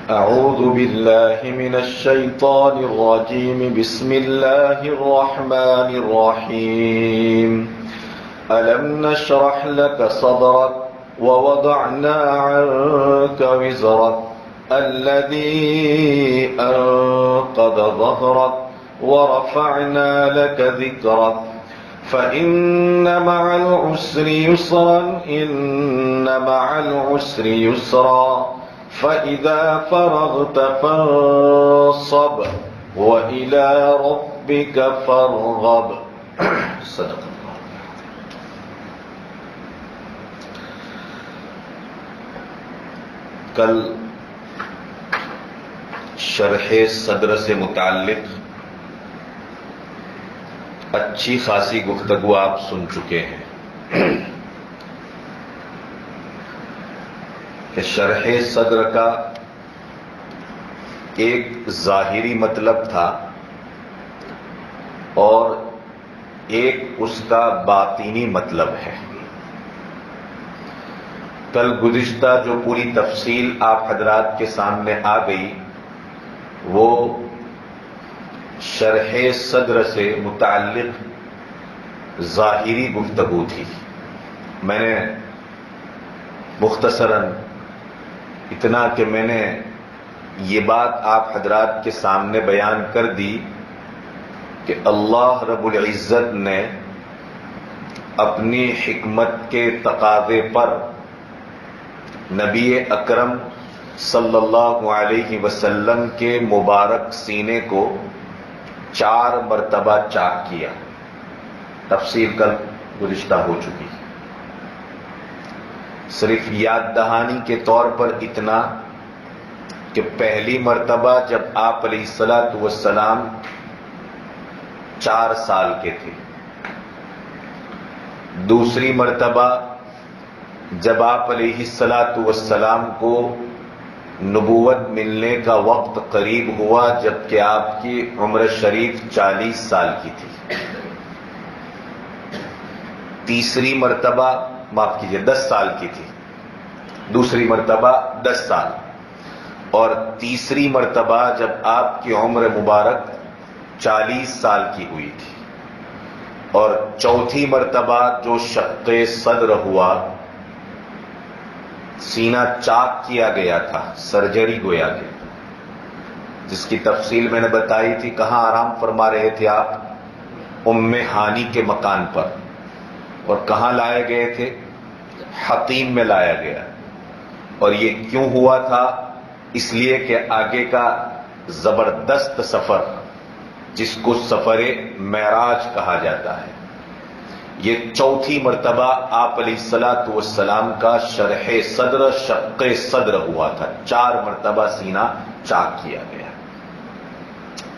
أعوذ بالله من الشيطان الرجيم. بسم الله الرحمن الرحيم. ألم نشرح لك صدرك ووضعنا عنك وزرك الذي أنقض ظهرك ورفعنا لك ذكرك فإن مع العسر يسرا إن مع العسر يسرا فإذا فرغت فانصب وإلى ربك فارغب. صدق اللہ. کل شرح صدر سے متعلق اچھی خاصی گفتگو آپ سن چکے ہیں کہ شرح صدر کا ایک ظاہری مطلب تھا اور ایک اس کا باطینی مطلب ہے. کل گزشتہ جو پوری تفصیل آپ حضرات کے سامنے آ گئی وہ شرح صدر سے متعلق ظاہری گفتگو تھی. میں نے مختصراً اتنا کہ میں نے یہ بات آپ حضرات کے سامنے بیان کر دی کہ اللہ رب العزت نے اپنی حکمت کے تقاضے پر نبی اکرم صلی اللہ علیہ وسلم کے مبارک سینے کو 4 مرتبہ چاک کیا. تفصیل کل گزشتہ ہو چکی. صرف یاد دہانی کے طور پر اتنا کہ پہلی مرتبہ جب آپ علیہ الصلوۃ والسلام 4 سال کے تھے، دوسری مرتبہ جب آپ علیہ الصلوۃ والسلام کو نبوت ملنے کا وقت قریب ہوا جبکہ آپ کی عمر شریف 40 سال کی تھی، تیسری مرتبہ معاف کیجیے 10 سال کی تھی، دوسری مرتبہ 10 سال، اور تیسری مرتبہ جب آپ کی عمر مبارک 40 سال کی ہوئی تھی، اور چوتھی مرتبہ جو شق صدر ہوا، سینہ چاک کیا گیا تھا، سرجری گویا کہ، جس کی تفصیل میں نے بتائی تھی. کہاں آرام فرما رہے تھے آپ؟ ام ہانی کے مکان پر. اور کہاں لائے گئے تھے؟ حطیم میں لایا گیا. اور یہ کیوں ہوا تھا؟ اس لیے کہ آگے کا زبردست سفر جس کو سفر معراج کہا جاتا ہے، یہ چوتھی مرتبہ آپ علیہ الصلوۃ والسلام کا شرح صدر شق صدر ہوا تھا. 4 مرتبہ سینہ چاک کیا گیا.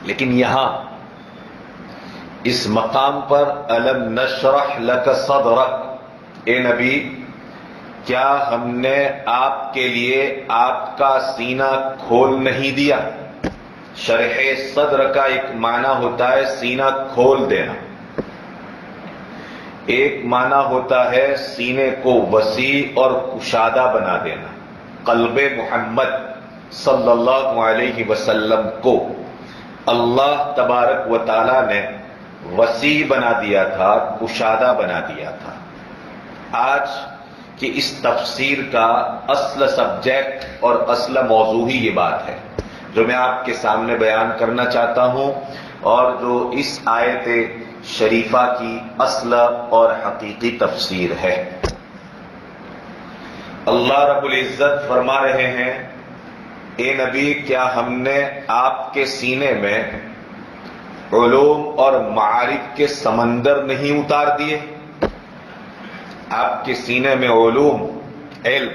لیکن یہاں اس مقام پر الم نشرح لک صدرک، اے نبی کیا ہم نے آپ کے لیے آپ کا سینہ کھول نہیں دیا؟ شرح صدر کا ایک معنی ہوتا ہے سینہ کھول دینا، ایک معنی ہوتا ہے سینے کو وسیع اور کشادہ بنا دینا. قلب محمد صلی اللہ علیہ وسلم کو اللہ تبارک و تعالی نے وسیع بنا دیا تھا، کشادہ بنا دیا تھا. آج کی اس تفسیر کا اصل سبجیکٹ اور اصل موضوع ہی یہ بات ہے جو میں آپ کے سامنے بیان کرنا چاہتا ہوں، اور جو اس آیت شریفہ کی اصل اور حقیقی تفسیر ہے. اللہ رب العزت فرما رہے ہیں، اے نبی کیا ہم نے آپ کے سینے میں علوم اور معارف کے سمندر نہیں اتار دیے؟ آپ کے سینے میں علوم، علم،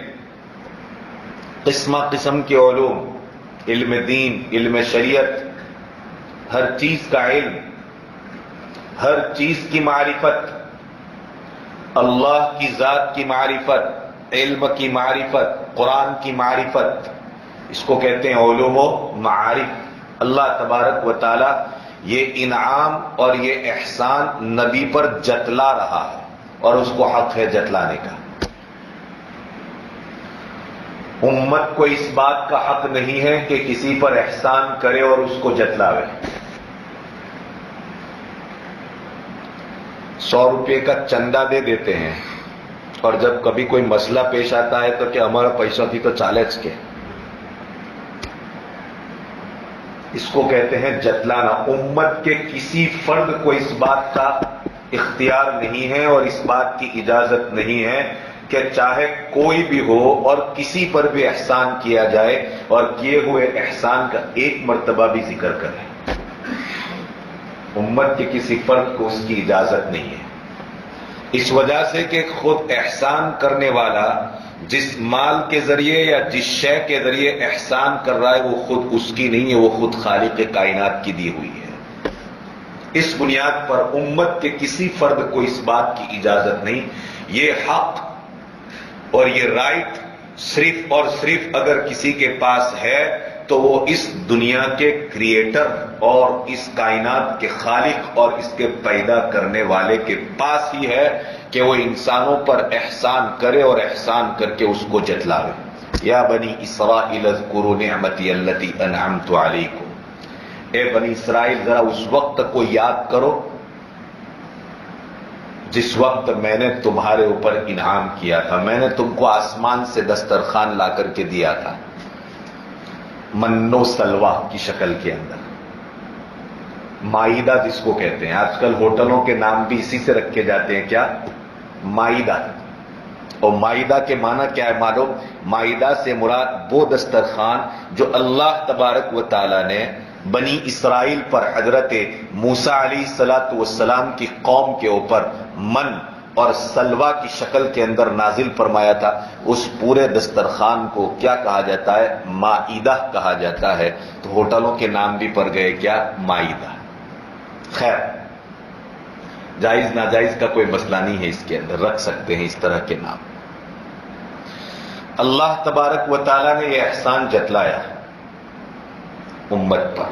قسم قسم کے علوم، علم دین، علم شریعت، ہر چیز کا علم، ہر چیز کی معرفت، اللہ کی ذات کی معرفت، علم کی معرفت، قرآن کی معرفت، اس کو کہتے ہیں علوم و معارف. اللہ تبارک و تعالی یہ انعام اور یہ احسان نبی پر جتلا رہا ہے اور اس کو حق ہے جتلانے کا. امت کو اس بات کا حق نہیں ہے کہ کسی پر احسان کرے اور اس کو جتلاوے۔ 100 روپے کا چندہ دے دیتے ہیں اور جب کبھی کوئی مسئلہ پیش آتا ہے تو کہ ہمارا پیسہ تھی تو چالچ کے، اس کو کہتے ہیں جتلانا۔ امت کے کسی فرد کو اس بات کا اختیار نہیں ہے اور اس بات کی اجازت نہیں ہے کہ چاہے کوئی بھی ہو اور کسی پر بھی احسان کیا جائے اور کیے ہوئے احسان کا ایک مرتبہ بھی ذکر کرے۔ امت کے کسی فرد کو اس کی اجازت نہیں ہے، اس وجہ سے کہ خود احسان کرنے والا جس مال کے ذریعے یا جس شے کے ذریعے احسان کر رہا ہے وہ خود اس کی نہیں ہے، وہ خود خالق کائنات کی دی ہوئی ہے۔ اس بنیاد پر امت کے کسی فرد کو اس بات کی اجازت نہیں۔ یہ حق اور یہ رائٹ صرف اور صرف اگر کسی کے پاس ہے تو وہ اس دنیا کے کریٹر اور اس کائنات کے خالق اور اس کے پیدا کرنے والے کے پاس ہی ہے کہ وہ انسانوں پر احسان کرے اور احسان کر کے اس کو جتلاوے۔ یا بنی اسرائیل اذکروا نعمتی التی انعمت علیکم، اے بنی اسرائیل ذرا اس وقت کو یاد کرو جس وقت میں نے تمہارے اوپر انعام کیا تھا، میں نے تم کو آسمان سے دسترخوان لا کر کے دیا تھا، من و سلوا کی شکل کے اندر، مائدہ جس کو کہتے ہیں۔ آج کل ہوٹلوں کے نام بھی اسی سے رکھے جاتے ہیں، کیا؟ مائدہ۔ اور مائدہ کے معنی کیا ہے معلوم؟ مائدہ سے مراد وہ دسترخوان جو اللہ تبارک و تعالی نے بنی اسرائیل پر حضرت موسیٰ علیہ السلام کی قوم کے اوپر من اور سلوا کی شکل کے اندر نازل فرمایا تھا۔ اس پورے دسترخوان کو کیا کہا جاتا ہے؟ مائدہ کہا جاتا ہے۔ تو ہوٹلوں کے نام بھی پڑ گئے کیا؟ مائدہ۔ خیر، جائز ناجائز کا کوئی مسئلہ نہیں ہے، اس کے اندر رکھ سکتے ہیں اس طرح کے نام۔ اللہ تبارک و تعالیٰ نے یہ احسان جتلایا امت پر۔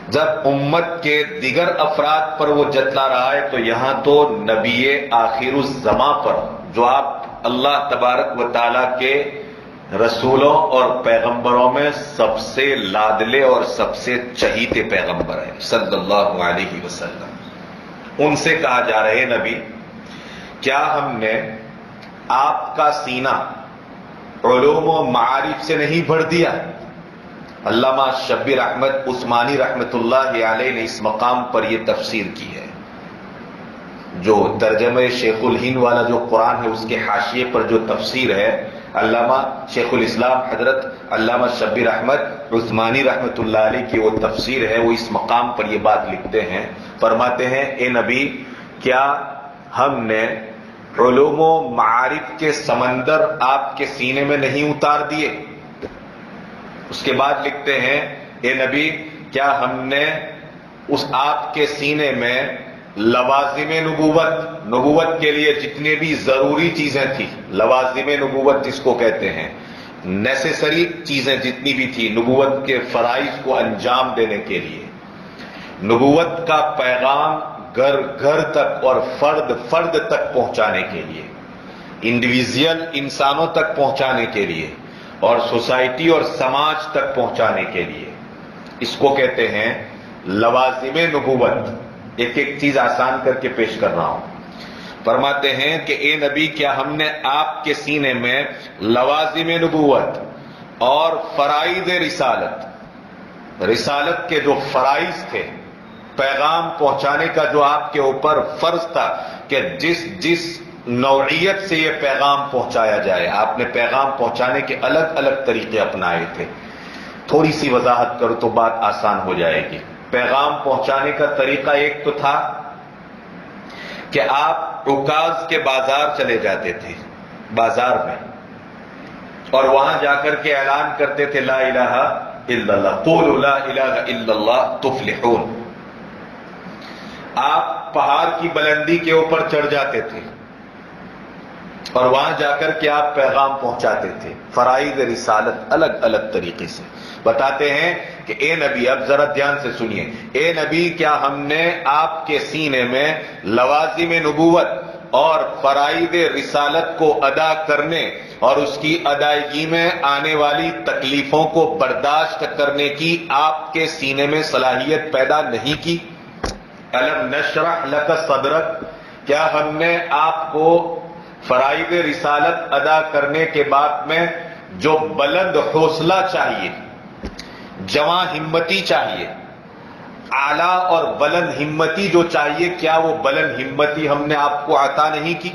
جب امت کے دیگر افراد پر وہ جتلا رہا ہے تو یہاں تو نبی آخر الزماں پر، جو آپ اللہ تبارک و تعالیٰ کے رسولوں اور پیغمبروں میں سب سے لادلے اور سب سے چہیتے پیغمبر ہیں صلی اللہ علیہ وسلم، ان سے کہا جا رہے نبی کیا ہم نے آپ کا سینہ علوم و معارف سے نہیں بھر دیا؟ علامہ شبیر احمد عثمانی رحمت اللہ علیہ نے اس مقام پر یہ تفسیر کی ہے۔ جو ترجمہ شیخ الہند والا جو قرآن ہے اس کے حاشیے پر جو تفسیر ہے، علامہ شیخ الاسلام حضرت علامہ شبیر احمد عثمانی رحمت اللہ علیہ کی وہ تفسیر ہے، وہ اس مقام پر یہ بات لکھتے ہیں، فرماتے ہیں اے نبی کیا ہم نے علوم و معارف کے سمندر آپ کے سینے میں نہیں اتار دیے؟ اس کے بعد لکھتے ہیں اے نبی کیا ہم نے اس آپ کے سینے میں لوازم نبوت کے لیے جتنے بھی ضروری چیزیں تھیں، لوازم نبوت جس کو کہتے ہیں، نیسیسری چیزیں جتنی بھی تھی نبوت کے فرائض کو انجام دینے کے لیے، نبوت کا پیغام گھر گھر تک اور فرد فرد تک پہنچانے کے لیے، انڈیویژل انسانوں تک پہنچانے کے لیے اور سوسائٹی اور سماج تک پہنچانے کے لیے، اس کو کہتے ہیں لوازم نبوت۔ ایک ایک چیز آسان کر کے پیش کر رہا ہوں۔ فرماتے ہیں کہ اے نبی کیا ہم نے آپ کے سینے میں لوازم نبوت اور فرائض رسالت کے جو فرائض تھے، پیغام پہنچانے کا جو آپ کے اوپر فرض تھا کہ جس نوعیت سے یہ پیغام پہنچایا جائے، آپ نے پیغام پہنچانے کے الگ الگ طریقے اپنائے تھے۔ تھوڑی سی وضاحت کرو تو بات آسان ہو جائے گی۔ پیغام پہنچانے کا طریقہ ایک تو تھا کہ آپ عکاظ کے بازار چلے جاتے تھے، بازار میں، اور وہاں جا کر کے اعلان کرتے تھے لا الہ الا اللہ، قولوا لا الہ الا اللہ تفلحون۔ آپ پہاڑ کی بلندی کے اوپر چڑھ جاتے تھے اور وہاں جا کر کے آپ پیغام پہنچاتے تھے، فرائض رسالت الگ الگ طریقے سے بتاتے ہیں کہ اے نبی، اب ذرا دھیان سے سنیے، اے نبی کیا ہم نے آپ کے سینے میں لوازم نبوت اور فرائض رسالت کو ادا کرنے اور اس کی ادائیگی میں آنے والی تکلیفوں کو برداشت کرنے کی آپ کے سینے میں صلاحیت پیدا نہیں کی؟ الم نشرح لک صدرک، کیا ہم نے آپ کو فرائض رسالت ادا کرنے کے بعد میں جو بلند حوصلہ چاہیے، جواں ہمتی چاہیے، اعلیٰ اور بلند ہمتی جو چاہیے، کیا وہ بلند ہمتی ہم نے آپ کو عطا نہیں کی؟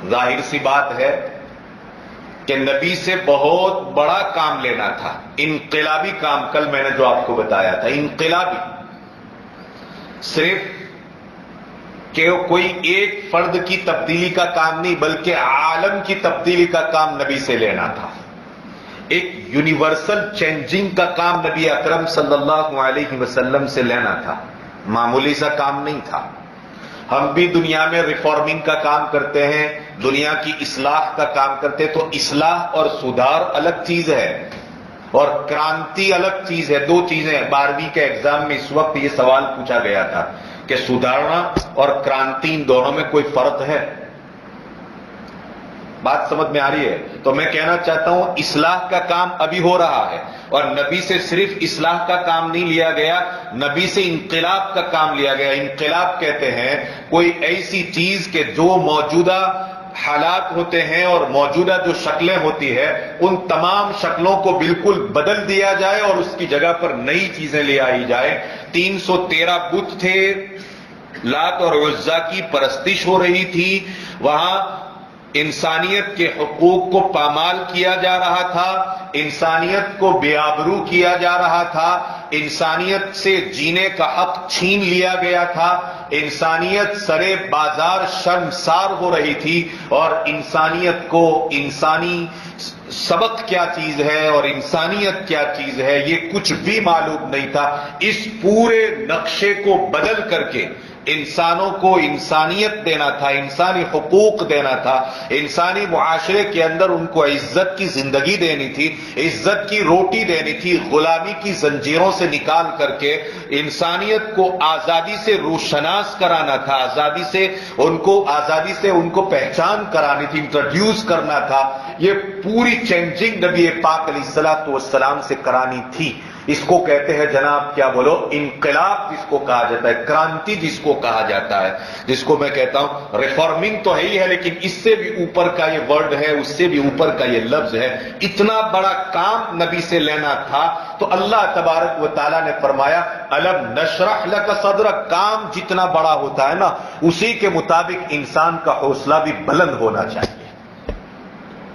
ظاہر سی بات ہے کہ نبی سے بہت بڑا کام لینا تھا، انقلابی کام. کل میں نے جو آپ کو بتایا تھا، انقلابی. صرف کہ کوئی ایک فرد کی تبدیلی کا کام نہیں، بلکہ عالم کی تبدیلی کا کام نبی سے لینا تھا. ایک یونیورسل چینجنگ کا کام نبی اکرم صلی اللہ علیہ وسلم سے لینا تھا. معمولی سا کام نہیں تھا. ہم بھی دنیا میں ریفارمنگ کا کام کرتے ہیں، دنیا کی اصلاح کا کام کرتے ہیں، تو اصلاح اور سدھار الگ چیز ہے اور کرانتی الگ چیز ہے. دو چیزیں ہیں. 12ویں کے ایگزام میں اس وقت یہ سوال پوچھا گیا تھا کہ سدھارنا اور کرانتی، ان دونوں میں کوئی فرق ہے؟ بات سمجھ میں آ رہی ہے؟ تو میں کہنا چاہتا ہوں اصلاح کا کام ابھی ہو رہا ہے، اور نبی سے صرف اصلاح کا کام نہیں لیا گیا، نبی سے انقلاب کا کام لیا گیا. انقلاب کہتے ہیں کوئی ایسی چیز کہ جو موجودہ حالات ہوتے ہیں اور موجودہ جو شکلیں ہوتی ہے ان تمام شکلوں کو بالکل بدل دیا جائے اور اس کی جگہ پر نئی چیزیں لے آئی جائے. 313 بت تھے، لات اور عزا کی پرستش ہو رہی تھی، وہاں انسانیت کے حقوق کو پامال کیا جا رہا تھا، انسانیت کو بے آبرو کیا جا رہا تھا، انسانیت سے جینے کا حق چھین لیا گیا تھا، انسانیت سرے بازار شرمسار ہو رہی تھی، اور انسانیت کو انسانی سبق کیا چیز ہے اور انسانیت کیا چیز ہے یہ کچھ بھی معلوم نہیں تھا. اس پورے نقشے کو بدل کر کے انسانوں کو انسانیت دینا تھا، انسانی حقوق دینا تھا، انسانی معاشرے کے اندر ان کو عزت کی زندگی دینی تھی، عزت کی روٹی دینی تھی، غلامی کی زنجیروں سے نکال کر کے انسانیت کو آزادی سے روشناس کرانا تھا، آزادی سے ان کو پہچان کرانی تھی، انٹروڈیوس کرنا تھا. یہ پوری چینجنگ نبی پاک علیہ الصلوۃ والسلام سے کرانی تھی. اس کو کہتے ہیں جناب کیا بولو، انقلاب جس کو کہا جاتا ہے، کرانتی جس کو کہا جاتا ہے، جس کو میں کہتا ہوں ریفارمنگ تو ہے ہی ہے، لیکن اس سے بھی اوپر کا یہ ورڈ ہے، اس سے بھی اوپر کا یہ لفظ ہے. اتنا بڑا کام نبی سے لینا تھا تو اللہ تبارک و تعالیٰ نے فرمایا الم نشرح لک صدرک. کام جتنا بڑا ہوتا ہے نا، اسی کے مطابق انسان کا حوصلہ بھی بلند ہونا چاہیے.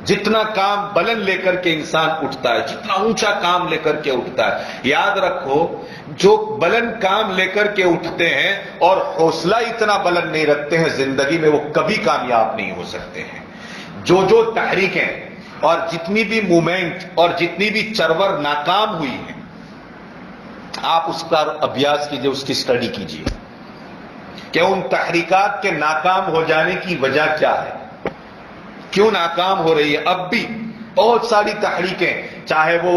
جتنا کام بلند لے کر کے انسان اٹھتا ہے، جتنا اونچا کام لے کر کے اٹھتا ہے، یاد رکھو جو بلند کام لے کر کے اٹھتے ہیں اور حوصلہ اتنا بلند نہیں رکھتے ہیں، زندگی میں وہ کبھی کامیاب نہیں ہو سکتے ہیں. جو تحریکیں اور جتنی بھی موومنٹ اور جتنی بھی چرور ناکام ہوئی ہیں، آپ اس کا ابیاس کیجئے، اس کی اسٹڈی کیجئے کہ ان تحریکات کے ناکام ہو جانے کی وجہ کیا ہے، کیوں ناکام ہو رہی ہے. اب بھی بہت ساری تحریکیں، چاہے وہ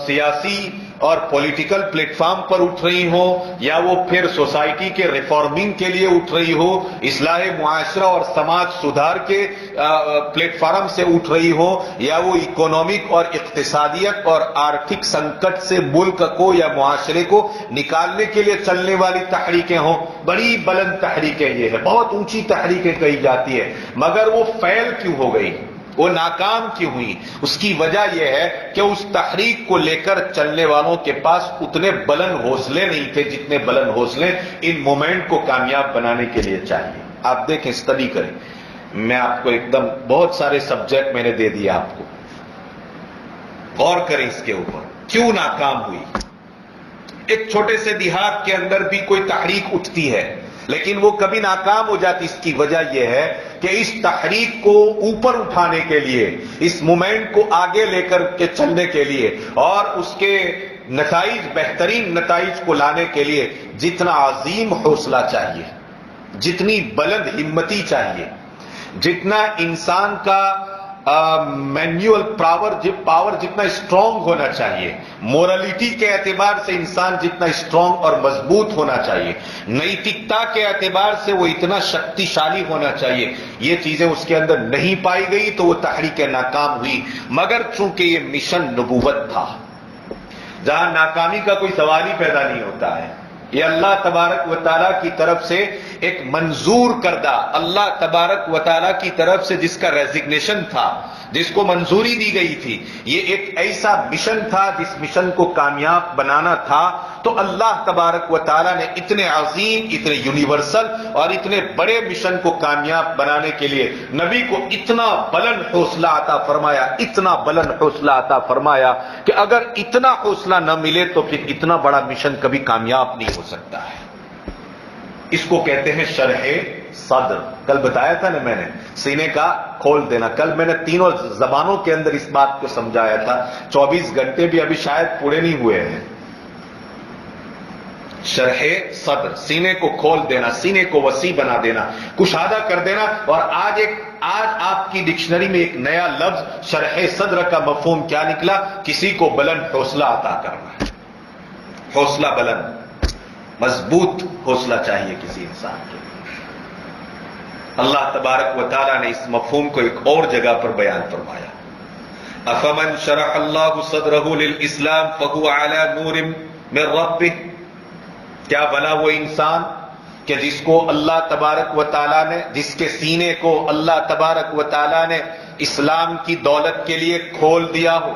سیاسی اور پولیٹیکل پلیٹ فارم پر اٹھ رہی ہوں، یا وہ پھر سوسائٹی کے ریفارمنگ کے لیے اٹھ رہی ہو، اصلاح معاشرہ اور سماج سدھار کے پلیٹ فارم سے اٹھ رہی ہو، یا وہ اکنامک اور اقتصادیت اور آرتھک سنکٹ سے ملک کو یا معاشرے کو نکالنے کے لیے چلنے والی تحریکیں ہوں. بڑی بلند تحریکیں یہ ہے، بہت اونچی تحریکیں کہی جاتی ہے، مگر وہ فیل کیوں ہو گئی، وہ ناکام کیوں ہوئی؟ اس کی وجہ یہ ہے کہ اس تحریک کو لے کر چلنے والوں کے پاس اتنے بلند حوصلے نہیں تھے جتنے بلند حوصلے ان مومنٹ کو کامیاب بنانے کے لیے چاہیے. آپ دیکھیں، اسٹڈی کریں. میں آپ کو ایک دم بہت سارے سبجیکٹ میں نے دے دیا آپ کو، غور کریں اس کے اوپر کیوں ناکام ہوئی. ایک چھوٹے سے دیہات کے اندر بھی کوئی تحریک اٹھتی ہے لیکن وہ کبھی ناکام ہو جاتی. اس کی وجہ یہ ہے کہ اس تحریک کو اوپر اٹھانے کے لیے، اس مومنٹ کو آگے لے کر کے چلنے کے لیے اور اس کے نتائج، بہترین نتائج کو لانے کے لیے جتنا عظیم حوصلہ چاہیے، جتنی بلند ہمتی چاہیے، جتنا انسان کا مینوئل پاور جتنا اسٹرانگ ہونا چاہیے، مورلٹی کے اعتبار سے انسان جتنا اسٹرانگ اور مضبوط ہونا چاہیے، نیتکتا کے اعتبار سے وہ اتنا شکتیشالی ہونا چاہیے، یہ چیزیں اس کے اندر نہیں پائی گئی تو وہ تحریک ناکام ہوئی۔ مگر چونکہ یہ مشن نبوت تھا، جہاں ناکامی کا کوئی سوال ہی پیدا نہیں ہوتا ہے، یہ اللہ تبارک و تعالیٰ کی طرف سے ایک منظور کردہ، اللہ تبارک و تعالیٰ کی طرف سے جس کا ریزگنیشن تھا، جس کو منظوری دی گئی تھی، یہ ایک ایسا مشن تھا جس مشن کو کامیاب بنانا تھا، تو اللہ تبارک و تعالیٰ نے اتنے عظیم، اتنے یونیورسل اور اتنے بڑے مشن کو کامیاب بنانے کے لیے نبی کو اتنا بلند حوصلہ عطا فرمایا، اتنا بلند حوصلہ عطا فرمایا کہ اگر اتنا حوصلہ نہ ملے تو پھر اتنا بڑا مشن کبھی کامیاب نہیں ہو سکتا ہے۔ اس کو کہتے ہیں شرح صدر۔ کل بتایا تھا نا میں نے، سینے کا کھول دینا۔ کل میں نے تینوں زبانوں کے اندر اس بات کو سمجھایا تھا، 24 گھنٹے بھی ابھی شاید پورے نہیں ہوئے ہیں۔ شرح صدر، سینے کو کھول دینا، سینے کو وسیع بنا دینا، کشادہ کر دینا۔ اور آج آپ کی ڈکشنری میں ایک نیا لفظ شرح صدر کا مفہوم کیا نکلا؟ کسی کو بلند حوصلہ عطا کرنا، حوصلہ بلند، مضبوط حوصلہ چاہیے کسی انسان کے۔ اللہ تبارک و تعالیٰ نے اس مفہوم کو ایک اور جگہ پر بیان فرمایا، افمن شرح اللہ صدرہ للاسلام فہو علی نور من ربہ، کیا بھلا وہ انسان کہ جس کو اللہ تبارک و تعالیٰ نے، جس کے سینے کو اللہ تبارک و تعالیٰ نے اسلام کی دولت کے لیے کھول دیا ہو،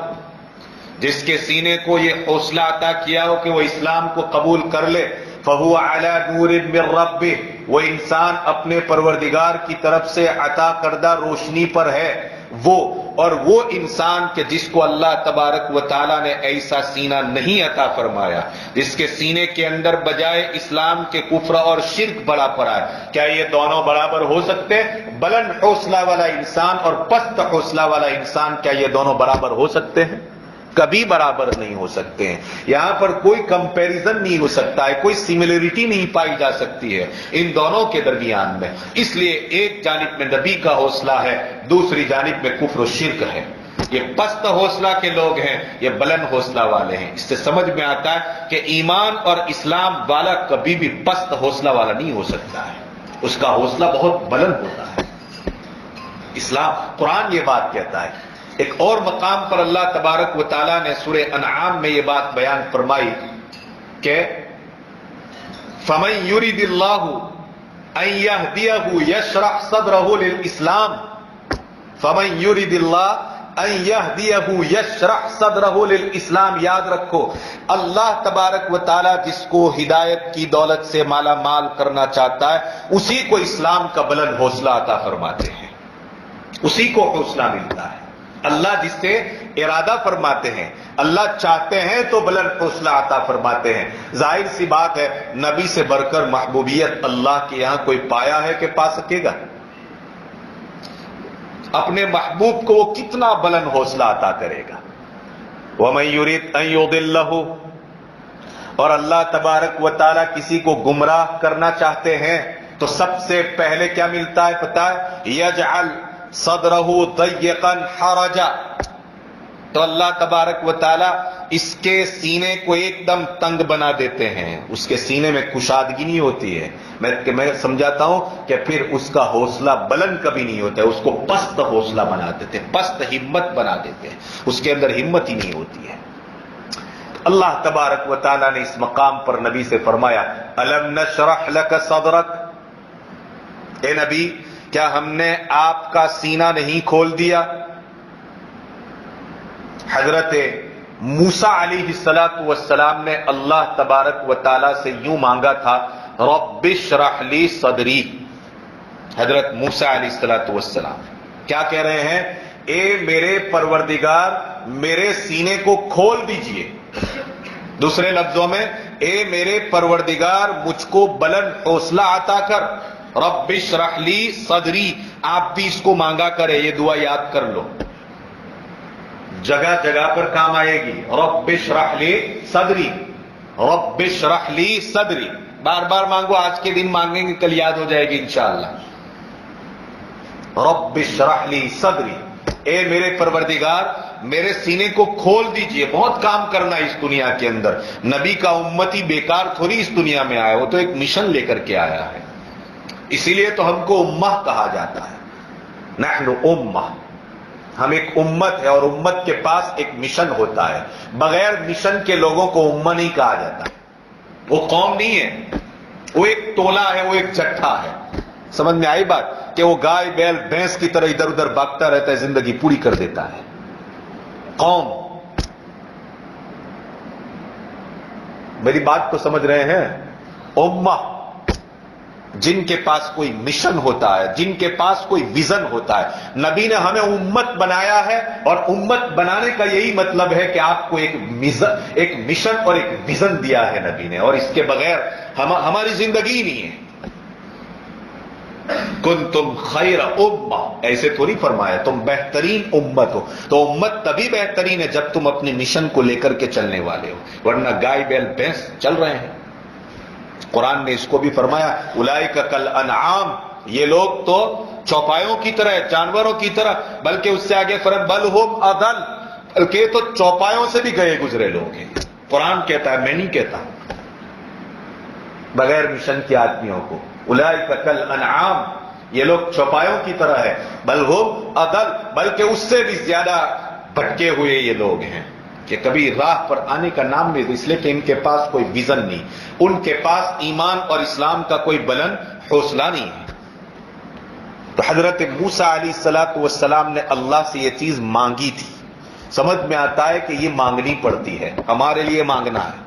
جس کے سینے کو یہ حوصلہ عطا کیا ہو کہ وہ اسلام کو قبول کر لے، فَهُوَ عَلَى نُورٍ مِّن رَبِّهِ، وہ انسان اپنے پروردگار کی طرف سے عطا کردہ روشنی پر ہے، وہ انسان کہ جس کو اللہ تبارک و تعالیٰ نے ایسا سینہ نہیں عطا فرمایا، جس کے سینے کے اندر بجائے اسلام کے کفر اور شرک بڑا پڑا ہے، کیا یہ دونوں برابر ہو سکتے ہیں؟ بلند حوصلہ والا انسان اور پست حوصلہ والا انسان، کیا یہ دونوں برابر ہو سکتے ہیں؟ کبھی برابر نہیں ہو سکتے ہیں۔ یہاں پر کوئی کمپیریزن نہیں ہو سکتا ہے، کوئی سملریٹی نہیں پائی جا سکتی ہے ان دونوں کے درمیان میں۔ اس لیے ایک جانب میں نبی کا حوصلہ ہے، دوسری جانب میں کفر و شرک ہے۔ یہ پست حوصلہ کے لوگ ہیں، یہ بلند حوصلہ والے ہیں۔ اس سے سمجھ میں آتا ہے کہ ایمان اور اسلام والا کبھی بھی پست حوصلہ والا نہیں ہو سکتا ہے، اس کا حوصلہ بہت بلند ہوتا ہے۔ اسلام، قرآن یہ بات کہتا ہے۔ ایک اور مقام پر اللہ تبارک و تعالیٰ نے سورہ انعام میں یہ بات بیان فرمائی کہ فَمَن يُرِدِ اللَّهُ أَن يَهْدِيَهُ يَشْرَحْ صَدْرَهُ لِلْإِسْلَامِ، فَمَن يُرِدِ اللَّهُ أَن يَهْدِيَهُ يَشْرَحْ صَدْرَهُ لِلْإِسْلَامِ۔ یاد رکھو، اللہ تبارک و تعالیٰ جس کو ہدایت کی دولت سے مالا مال کرنا چاہتا ہے، اسی کو اسلام کا بلند حوصلہ عطا فرماتے ہیں، اسی کو حوصلہ ملتا ہے۔ اللہ جس سے ارادہ فرماتے ہیں، اللہ چاہتے ہیں تو بلند حوصلہ عطا فرماتے ہیں۔ ظاہر سی بات ہے، نبی سے بڑھ کر محبوبیت اللہ کے یہاں کوئی پایا ہے کہ پا سکے گا؟ اپنے محبوب کو وہ کتنا بلند حوصلہ عطا کرے گا۔ وَمَن يُرِدْ أَن يُضِلَّهُ، اور اللہ تبارک و تعالیٰ کسی کو گمراہ کرنا چاہتے ہیں تو سب سے پہلے کیا ملتا ہے پتہ ہے؟ یجعل صدرہ ضیقا حرجا، تو اللہ تبارک و تعالیٰ اس کے سینے کو ایک دم تنگ بنا دیتے ہیں، اس کے سینے میں کشادگی نہیں ہوتی ہے۔ میں سمجھاتا ہوں کہ پھر اس کا حوصلہ بلند کبھی نہیں ہوتا ہے، اس کو پست حوصلہ بنا دیتے ہیں، پست ہمت بنا دیتے ہیں، اس کے اندر ہمت ہی نہیں ہوتی ہے۔ اللہ تبارک و تعالیٰ نے اس مقام پر نبی سے فرمایا، الم نشرح لک صدرک، اے نبی کیا ہم نے آپ کا سینہ نہیں کھول دیا؟ حضرت موسیٰ علیہ السلام نے اللہ تبارک و تعالیٰ سے یوں مانگا تھا، رب اشرح لی صدری۔ حضرت موسیٰ علیہ السلام کیا کہہ رہے ہیں؟ اے میرے پروردگار، میرے سینے کو کھول دیجئے۔ دوسرے لفظوں میں، اے میرے پروردگار مجھ کو بلند حوصلہ عطا کر، رب اشرح لی صدری۔ آپ بھی اس کو مانگا کرے، یہ دعا یاد کر لو، جگہ جگہ پر کام آئے گی۔ رب اشرح لی صدری، رب اشرح لی صدری، بار بار مانگو، آج کے دن مانگیں گے، کل یاد ہو جائے گی انشاءاللہ۔ رب اشرح لی صدری، اے میرے پروردگار میرے سینے کو کھول دیجئے، بہت کام کرنا ہے اس دنیا کے اندر. نبی کا امتی بیکار تھوڑی اس دنیا میں آیا، وہ تو ایک مشن لے کر کے آیا ہے. اسی لیے تو ہم کو امہ کہا جاتا ہے. نحن امہ، ہم ایک امت ہے، اور امت کے پاس ایک مشن ہوتا ہے. بغیر مشن کے لوگوں کو امہ نہیں کہا جاتا. وہ قوم نہیں ہے، وہ ایک ٹولہ ہے، وہ ایک جٹھا ہے. سمجھ میں آئی بات؟ کہ وہ گائے بیل بھینس کی طرح ادھر ادھر بھاگتا رہتا ہے، زندگی پوری کر دیتا ہے. قوم، میری بات کو سمجھ رہے ہیں؟ امہ جن کے پاس کوئی مشن ہوتا ہے، جن کے پاس کوئی ویژن ہوتا ہے. نبی نے ہمیں امت بنایا ہے، اور امت بنانے کا یہی مطلب ہے کہ آپ کو ایک مشن اور ایک ویژن دیا ہے نبی نے، اور اس کے بغیر ہماری زندگی نہیں ہے. کنتم خیر امہ، ایسے تھوڑی فرمایا تم بہترین امت ہو. تو امت تبھی بہترین ہے جب تم اپنے مشن کو لے کر کے چلنے والے ہو، ورنہ گائے بیل بھینس چل رہے ہیں. قرآن نے اس کو بھی فرمایا اولئک کالانعام، یہ لوگ تو چوپایوں کی طرح، جانوروں کی طرح. بلکہ اس سے آگے فرمایا بل ہم اضل، بلکہ تو چوپایوں سے بھی گئے گزرے لوگ ہیں. قرآن کہتا ہے، میں نہیں کہتا. بغیر مشن کے آدمیوں کو اولئک کالانعام، یہ لوگ چوپایوں کی طرح ہے. بل ہم اضل، بلکہ اس سے بھی زیادہ بھٹکے ہوئے یہ لوگ ہیں کہ کبھی راہ پر آنے کا نام نہیں. اس لیے کہ ان کے پاس کوئی ویژن نہیں، ان کے پاس ایمان اور اسلام کا کوئی بلند حوصلہ نہیں ہے. تو حضرت موسیٰ علیہ السلام نے اللہ سے یہ چیز مانگی تھی. سمجھ میں آتا ہے کہ یہ مانگنی پڑتی ہے، ہمارے لیے مانگنا ہے.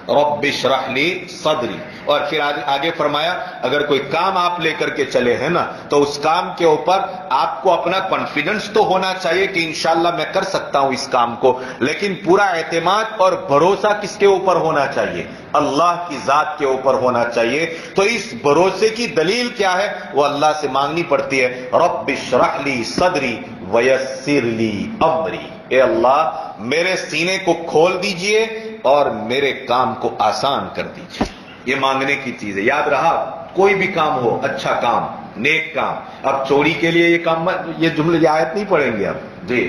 رب اشرح لی صدری، اور پھر آگے فرمایا اگر کوئی کام آپ لے کر کے چلے ہیں نا، تو اس کام کے اوپر آپ کو اپنا کانفیڈنس تو ہونا چاہیے کہ انشاءاللہ میں کر سکتا ہوں اس کام کو، لیکن پورا اعتماد اور بھروسہ کس کے اوپر ہونا چاہیے؟ اللہ کی ذات کے اوپر ہونا چاہیے. تو اس بھروسے کی دلیل کیا ہے؟ وہ اللہ سے مانگنی پڑتی ہے. رب اشرح لی صدری ویسر لی امری، اے اللہ میرے سینے کو کھول دیجئے اور میرے کام کو آسان کر دیجئے. یہ مانگنے کی چیز ہے. یاد رہا، کوئی بھی کام ہو، اچھا کام، نیک کام. اب چوری کے لیے یہ کام، یہ جملے یہ آیت نہیں پڑھیں گے اب جی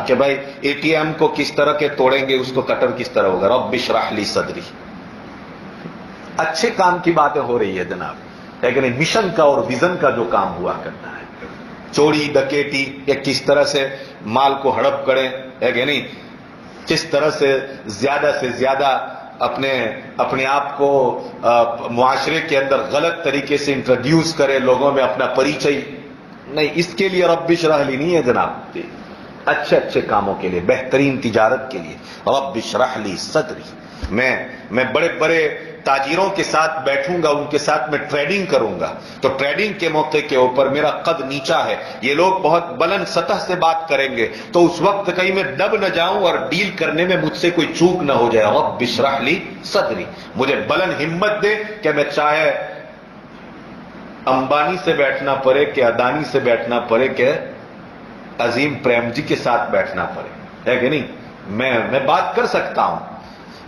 کہ بھائی اے ٹی ایم کو کس طرح کے توڑیں گے، اس کو کٹر کس طرح ہوگا. رب اشرح لی صدری، اچھے کام کی باتیں ہو رہی ہے جناب، لیکن مشن کا اور ویژن کا جو کام ہوا کرتا ہے، چوری ڈکیٹی، یا کس طرح سے مال کو ہڑپ کریں، ہے کہ نہیں، کس طرح سے زیادہ اپنے آپ کو معاشرے کے اندر غلط طریقے سے انٹروڈیوس کرے، لوگوں میں اپنا پریچے نہیں. اس کے لیے رب اشرح لی نہیں ہے جناب، اچھے کاموں کے لیے، بہترین تجارت کے لیے. رب اشرح لی صدری، میں بڑے بڑے تاجروں کے ساتھ بیٹھوں گا، ان کے ساتھ میں ٹریڈنگ کروں گا، تو ٹریڈنگ کے موقع کے اوپر میرا قد نیچا ہے، یہ لوگ بہت بلند سطح سے بات کریں گے، تو اس وقت کہیں میں دب نہ جاؤں اور ڈیل کرنے میں مجھ سے کوئی چوک نہ ہو جائے. رب اشرح لی صدری، مجھے بلند ہمت دے کہ میں چاہے امبانی سے بیٹھنا پڑے کہ اڈانی سے بیٹھنا پڑے کہ عظیم پریم جی کے ساتھ بیٹھنا پڑے، ہے کہ نہیں، میں بات کر سکتا ہوں.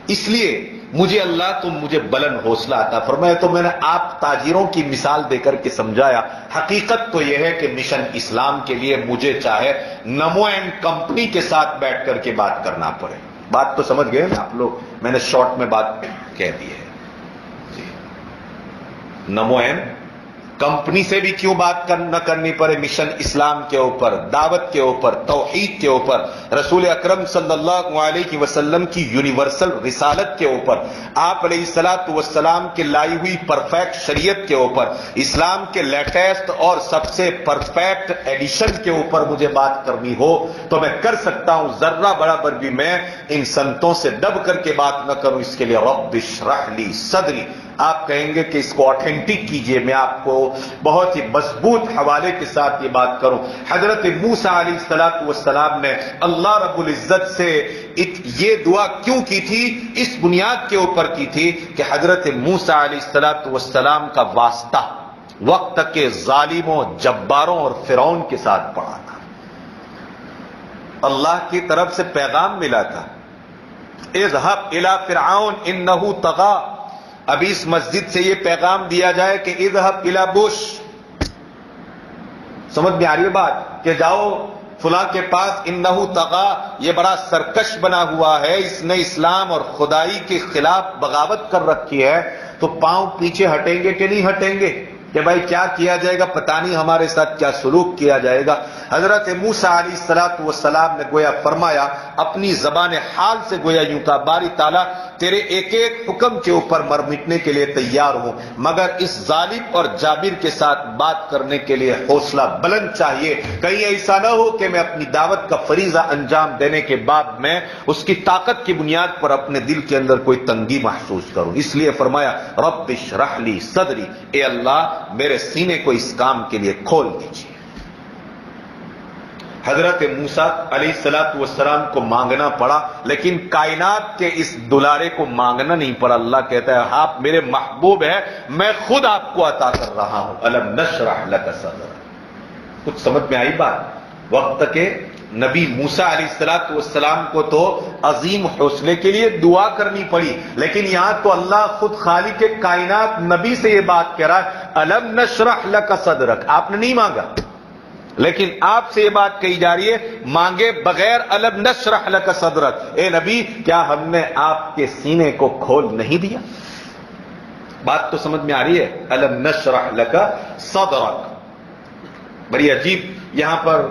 اس لیے مجھے اللہ تم مجھے بلند حوصلہ عطا فرمائے. تو میں نے آپ تاجروں کی مثال دے کر کے سمجھایا. حقیقت تو یہ ہے کہ مشن اسلام کے لیے مجھے چاہے نمو اینڈ کمپنی کے ساتھ بیٹھ کر کے بات کرنا پڑے. بات تو سمجھ گئے نا آپ لوگ، میں نے شارٹ میں بات کہہ دی ہے جی. نمو اینڈ کمپنی سے بھی کیوں بات نہ کرنی پڑے؟ مشن اسلام کے اوپر، دعوت کے اوپر، توحید کے اوپر، رسول اکرم صلی اللہ علیہ وسلم کی یونیورسل رسالت کے اوپر، آپ علیہ الصلوۃ والسلام کے لائی ہوئی پرفیکٹ شریعت کے اوپر، اسلام کے لیٹسٹ اور سب سے پرفیکٹ ایڈیشن کے اوپر مجھے بات کرنی ہو تو میں کر سکتا ہوں. ذرہ برابر بھی میں ان سنتوں سے دب کر کے بات نہ کروں. اس کے لیے رب اشرح لی صدری. آپ کہیں گے کہ اس کو آتھینٹک کیجئے، میں آپ کو بہت ہی مضبوط حوالے کے ساتھ یہ بات کروں. حضرت موسیٰ علیہ السلام نے اللہ رب العزت سے یہ دعا کیوں کی تھی؟ اس بنیاد کے اوپر کی تھی کہ حضرت موسیٰ علیہ السلام کا واسطہ وقت کے ظالموں، جباروں اور فرعون کے ساتھ پڑا تھا. اللہ کی طرف سے پیغام ملا تھا، اذهب الى فرعون انه طغى. ابھی اس مسجد سے یہ پیغام دیا جائے کہ اذهب الى بش، سمجھ میں آ رہی ہے بات، کہ جاؤ فلاں کے پاس انہو طغا، یہ بڑا سرکش بنا ہوا ہے، اس نے اسلام اور خدائی کے خلاف بغاوت کر رکھی ہے، تو پاؤں پیچھے ہٹیں گے کہ نہیں ہٹیں گے کہ بھائی کیا کیا جائے گا، پتہ نہیں ہمارے ساتھ کیا سلوک کیا جائے گا۔ حضرت موسیٰ علیہ السلام نے گویا فرمایا، اپنی زبان حال سے گویا یوں کہا، باری تعالیٰ تیرے ایک ایک حکم کے اوپر مر مٹنے کے لیے تیار ہوں، مگر اس ظالم اور جابر کے ساتھ بات کرنے کے لیے حوصلہ بلند چاہیے، کہیں ایسا نہ ہو کہ میں اپنی دعوت کا فریضہ انجام دینے کے بعد میں اس کی طاقت کی بنیاد پر اپنے دل کے اندر کوئی تنگی محسوس کروں۔ اس لیے فرمایا رب اشرح لی صدری، اے اللہ میرے سینے کو اس کام کے لیے کھول دیجیے۔ حضرت موسیٰ علیہ السلام کو مانگنا پڑا، لیکن کائنات کے اس دلارے کو مانگنا نہیں پڑا۔ اللہ کہتا ہے آپ میرے محبوب ہیں، میں خود آپ کو عطا کر رہا ہوں۔ الم نشرح لک صدرک۔ کچھ سمجھ میں آئی بات؟ وقت کے نبی موسیٰ علیہ السلام کو تو عظیم حوصلے کے لیے دعا کرنی پڑی، لیکن یہاں تو اللہ خود خالق کائنات نبی سے یہ بات کہہ رہا ہے، الم نشرح لک صدرک۔ آپ نے نہیں مانگا، لیکن آپ سے یہ بات کہی جا رہی ہے مانگے بغیر الم نشرح لک صدرک، اے نبی کیا ہم نے آپ کے سینے کو کھول نہیں دیا؟ بات تو سمجھ میں آ رہی ہے؟ الم نشرح لک صدرک۔ بڑی عجیب یہاں پر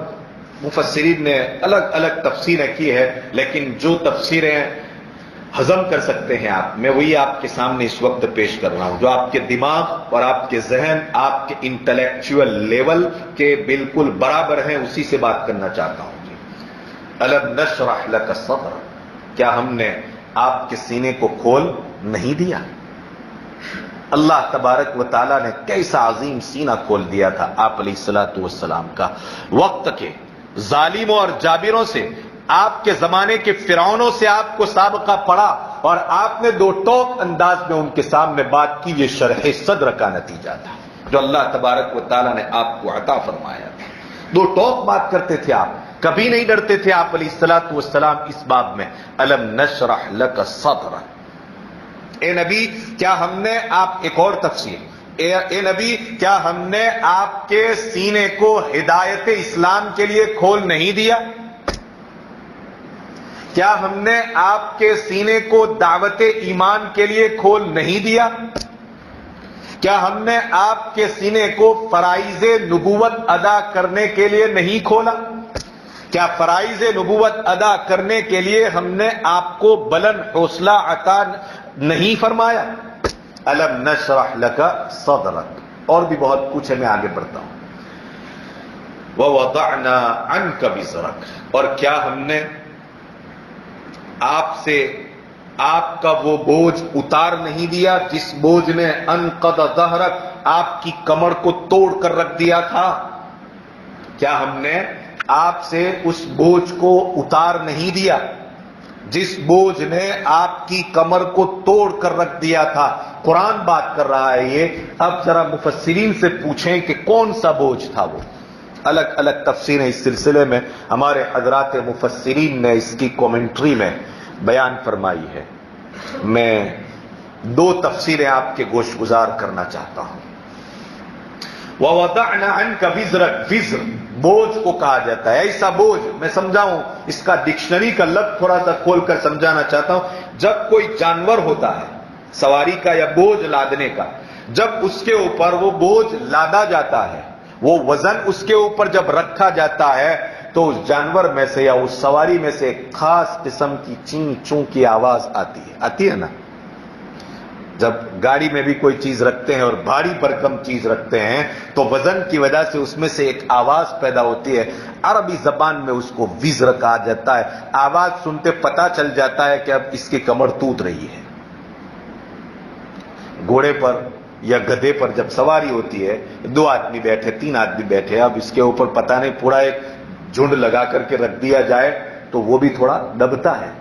مفسرین نے الگ الگ تفسیریں کی ہے، لیکن جو تفسیریں ہضم کر سکتے ہیں آپ، میں وہی آپ کے سامنے اس وقت پیش کر رہا ہوں، جو آپ کے دماغ اور آپ کے ذہن، آپ کے انٹلیکچوئل لیول کے بالکل برابر ہیں، اسی سے بات کرنا چاہتا ہوں۔ الم نشرح لک صدرک، کیا ہم نے آپ کے سینے کو کھول نہیں دیا؟ اللہ تبارک و تعالیٰ نے کیسا عظیم سینہ کھول دیا تھا آپ علیہ السلام کا۔ وقت کے ظالموں اور جابروں سے، آپ کے زمانے کے فرعونوں سے آپ کو سابقہ پڑا، اور آپ نے دو ٹوک انداز میں ان کے سامنے بات کی۔ یہ شرح صدر کا نتیجہ تھا جو اللہ تبارک و تعالیٰ نے آپ کو عطا فرمایا تھا۔ دو ٹوک بات کرتے تھے آپ، کبھی نہیں ڈرتے تھے آپ علیہ السلام اس باب میں۔ الم نشرح لک صدرک، اے نبی کیا ہم نے آپ، ایک اور تفسیر، اے نبی کیا ہم نے آپ کے سینے کو ہدایت اسلام کے لیے کھول نہیں دیا؟ کیا ہم نے آپ کے سینے کو دعوت ایمان کے لیے کھول نہیں دیا؟ کیا ہم نے آپ کے سینے کو فرائض نبوت ادا کرنے کے لیے نہیں کھولا؟ کیا فرائض نبوت ادا کرنے کے لیے ہم نے آپ کو بلند حوصلہ عطا نہیں فرمایا؟ الم نشرح لک صدرک۔ اور بھی بہت کچھ ہے، میں آگے بڑھتا ہوں۔ ووضعنا عنک وزرک، اور کیا ہم نے آپ سے آپ کا وہ بوجھ اتار نہیں دیا جس بوجھ نے انقض ظہرک، آپ کی کمر کو توڑ کر رکھ دیا تھا؟ کیا ہم نے آپ سے اس بوجھ کو اتار نہیں دیا جس بوجھ نے آپ کی کمر کو توڑ کر رکھ دیا تھا؟ قرآن بات کر رہا ہے یہ۔ اب ذرا مفسرین سے پوچھیں کہ کون سا بوجھ تھا وہ؟ الگ الگ تفسیریں اس سلسلے میں ہمارے حضرات مفسرین نے اس کی کومنٹری میں بیان فرمائی ہے۔ میں دو تفسیریں آپ کے گوش گزار کرنا چاہتا ہوں۔ وَوَضَعْنَا عَنْكَ وِزْرَكَ، وزر بوجھ کو کہا جاتا ہے، ایسا بوجھ، میں سمجھاؤں اس کا ڈکشنری کا لفظ تھوڑا سا کھول کر سمجھانا چاہتا ہوں۔ جب کوئی جانور ہوتا ہے سواری کا یا بوجھ لادنے کا، جب اس کے اوپر وہ بوجھ لادا جاتا ہے، وہ وزن اس کے اوپر جب رکھا جاتا ہے، تو اس جانور میں سے یا اس سواری میں سے ایک خاص قسم کی چین چوں کی آواز آتی ہے نا۔ جب گاڑی میں بھی کوئی چیز رکھتے ہیں اور بھاری بھرکم چیز رکھتے ہیں تو وزن کی وجہ سے اس میں سے ایک آواز پیدا ہوتی ہے۔ عربی زبان میں اس کو وزر کہا جاتا ہے۔ آواز سنتے پتا چل جاتا ہے کہ اب اس کی کمر ٹوٹ رہی ہے۔ گھوڑے پر یا گدھے پر جب سواری ہوتی ہے، دو آدمی بیٹھے، تین آدمی بیٹھے، اب اس کے اوپر پتہ نہیں پورا ایک جھنڈ لگا کر کے رکھ دیا جائے تو وہ بھی تھوڑا دبتا ہے۔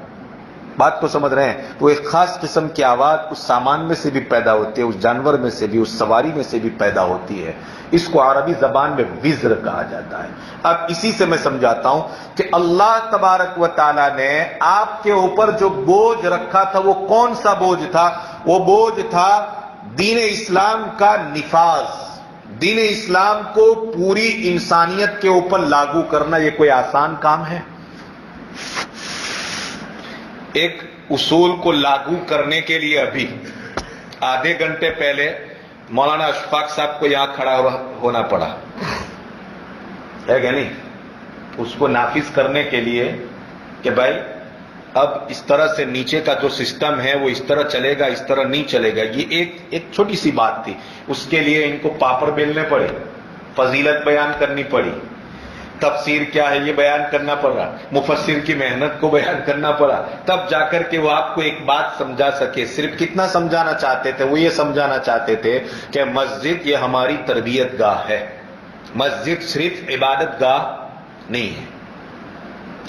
بات کو سمجھ رہے ہیں؟ تو ایک خاص قسم کی آواز اس سامان میں سے بھی پیدا ہوتی ہے، اس جانور میں سے بھی، اس سواری میں سے بھی پیدا ہوتی ہے۔ اس کو عربی زبان میں وزر کہا جاتا ہے۔ اب اسی سے میں سمجھاتا ہوں کہ اللہ تبارک و تعالیٰ نے آپ کے اوپر جو بوجھ رکھا تھا وہ کون سا بوجھ تھا؟ وہ بوجھ تھا دین اسلام کا نفاذ، دین اسلام کو پوری انسانیت کے اوپر لاگو کرنا یہ کوئی آسان کام ہے؟ ایک اصول کو لاگو کرنے کے لیے ابھی آدھے گھنٹے پہلے مولانا اشفاق صاحب کو یہاں کھڑا ہونا پڑا ہے کہ نہیں؟ اس کو نافذ کرنے کے لیے کہ بھائی اب اس طرح سے نیچے کا جو سسٹم ہے وہ اس طرح چلے گا، اس طرح نہیں چلے گا. یہ ایک چھوٹی سی بات تھی. اس کے لیے ان کو پاپڑ بیلنے پڑے، فضیلت بیان کرنی پڑی، تفسیر کیا ہے یہ بیان کرنا پڑا، مفسر کی محنت کو بیان کرنا پڑا، تب جا کر کے وہ آپ کو ایک بات سمجھا سکے. صرف کتنا سمجھانا چاہتے تھے؟ وہ یہ سمجھانا چاہتے تھے کہ مسجد یہ ہماری تربیت گاہ ہے. مسجد صرف عبادت گاہ نہیں ہے،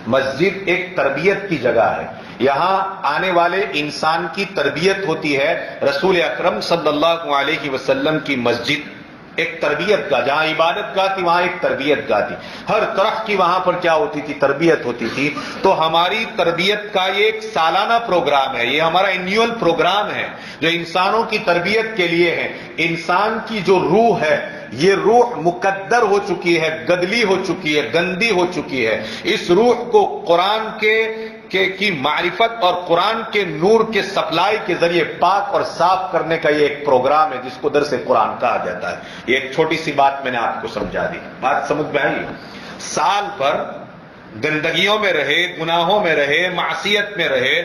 مسجد ایک تربیت کی جگہ ہے. یہاں آنے والے انسان کی تربیت ہوتی ہے. رسول اکرم صلی اللہ علیہ وسلم کی مسجد ایک تربیت گاہ، جہاں عبادت گاہ تھی وہاں ایک تربیت گاہ تھی. ہر طرح کی وہاں پر کیا ہوتی تھی؟ تربیت ہوتی تھی. تو ہماری تربیت کا یہ ایک سالانہ پروگرام ہے، یہ ہمارا اینیول پروگرام ہے جو انسانوں کی تربیت کے لیے ہے. انسان کی جو روح ہے یہ روح مقدر ہو چکی ہے، گدلی ہو چکی ہے، گندی ہو چکی ہے. اس روح کو قرآن کی معرفت اور قرآن کے نور کے سپلائی کے ذریعے پاک اور صاف کرنے کا یہ ایک پروگرام ہے جس کو درس قرآن کہا جاتا ہے. یہ ایک چھوٹی سی بات میں نے آپ کو سمجھا دی. بات سمجھ میں آئی؟ سال پر گندگیوں میں رہے، گناہوں میں رہے، معصیت میں رہے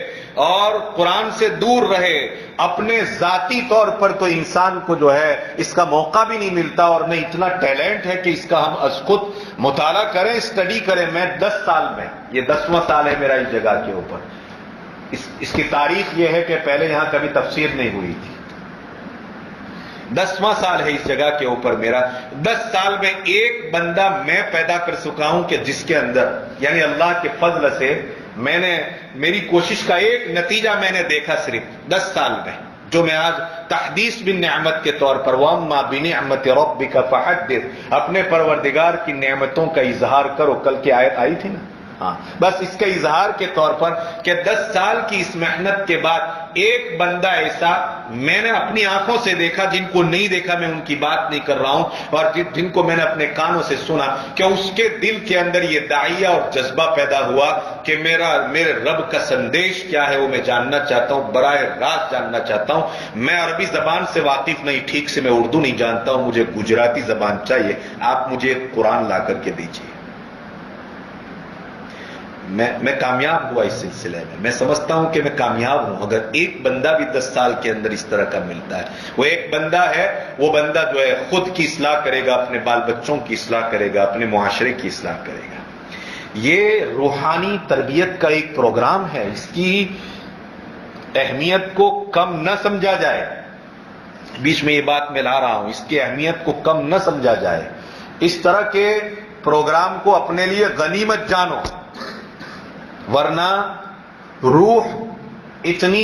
اور قرآن سے دور رہے، اپنے ذاتی طور پر تو انسان کو جو ہے اس کا موقع بھی نہیں ملتا اور نہ اتنا ٹیلنٹ ہے کہ اس کا ہم از خود مطالعہ کریں، اسٹڈی کریں. میں 10 سال میں، یہ 10واں سال ہے میرا اس جگہ کے اوپر. اس کی تاریخ یہ ہے کہ پہلے یہاں کبھی تفسیر نہیں ہوئی تھی. 10واں سال ہے اس جگہ کے اوپر میرا. 10 سال میں ایک بندہ میں پیدا کر سکا ہوں کہ جس کے اندر، یعنی اللہ کے فضل سے میری کوشش کا ایک نتیجہ میں نے دیکھا صرف 10 سال میں، جو میں آج تحدیث بالنعمت کے طور پر وَأَمَّا بِنِعْمَتِ رَبِّكَ فَحَدِّثْ، اپنے پروردگار کی نعمتوں کا اظہار کرو. کل کی آیت آئی تھی نا، ہاں، بس اس کے اظہار کے طور پر کہ 10 سال کی اس محنت کے بعد ایک بندہ ایسا میں نے اپنی آنکھوں سے دیکھا، جن کو نہیں دیکھا میں ان کی بات نہیں کر رہا ہوں، اور جن کو میں نے اپنے کانوں سے سنا، کہ اس کے دل کے اندر یہ داعیہ اور جذبہ پیدا ہوا کہ میرے رب کا سندیش کیا ہے وہ میں جاننا چاہتا ہوں، براہ راست جاننا چاہتا ہوں. میں عربی زبان سے واقف نہیں، ٹھیک سے میں اردو نہیں جانتا ہوں، مجھے گجراتی زبان چاہیے، آپ مجھے قرآن لا کر کے دیجیے. میں کامیاب ہوا اس سلسلے میں سمجھتا ہوں کہ میں کامیاب ہوں اگر ایک بندہ بھی 10 سال کے اندر اس طرح کا ملتا ہے. وہ ایک بندہ ہے، وہ بندہ جو ہے خود کی اصلاح کرے گا، اپنے بال بچوں کی اصلاح کرے گا، اپنے معاشرے کی اصلاح کرے گا. یہ روحانی تربیت کا ایک پروگرام ہے. اس کی اہمیت کو کم نہ سمجھا جائے. بیچ میں یہ بات میں لا رہا ہوں، اس کی اہمیت کو کم نہ سمجھا جائے. اس طرح کے پروگرام کو اپنے لیے غنیمت جانو، ورنہ روح اتنی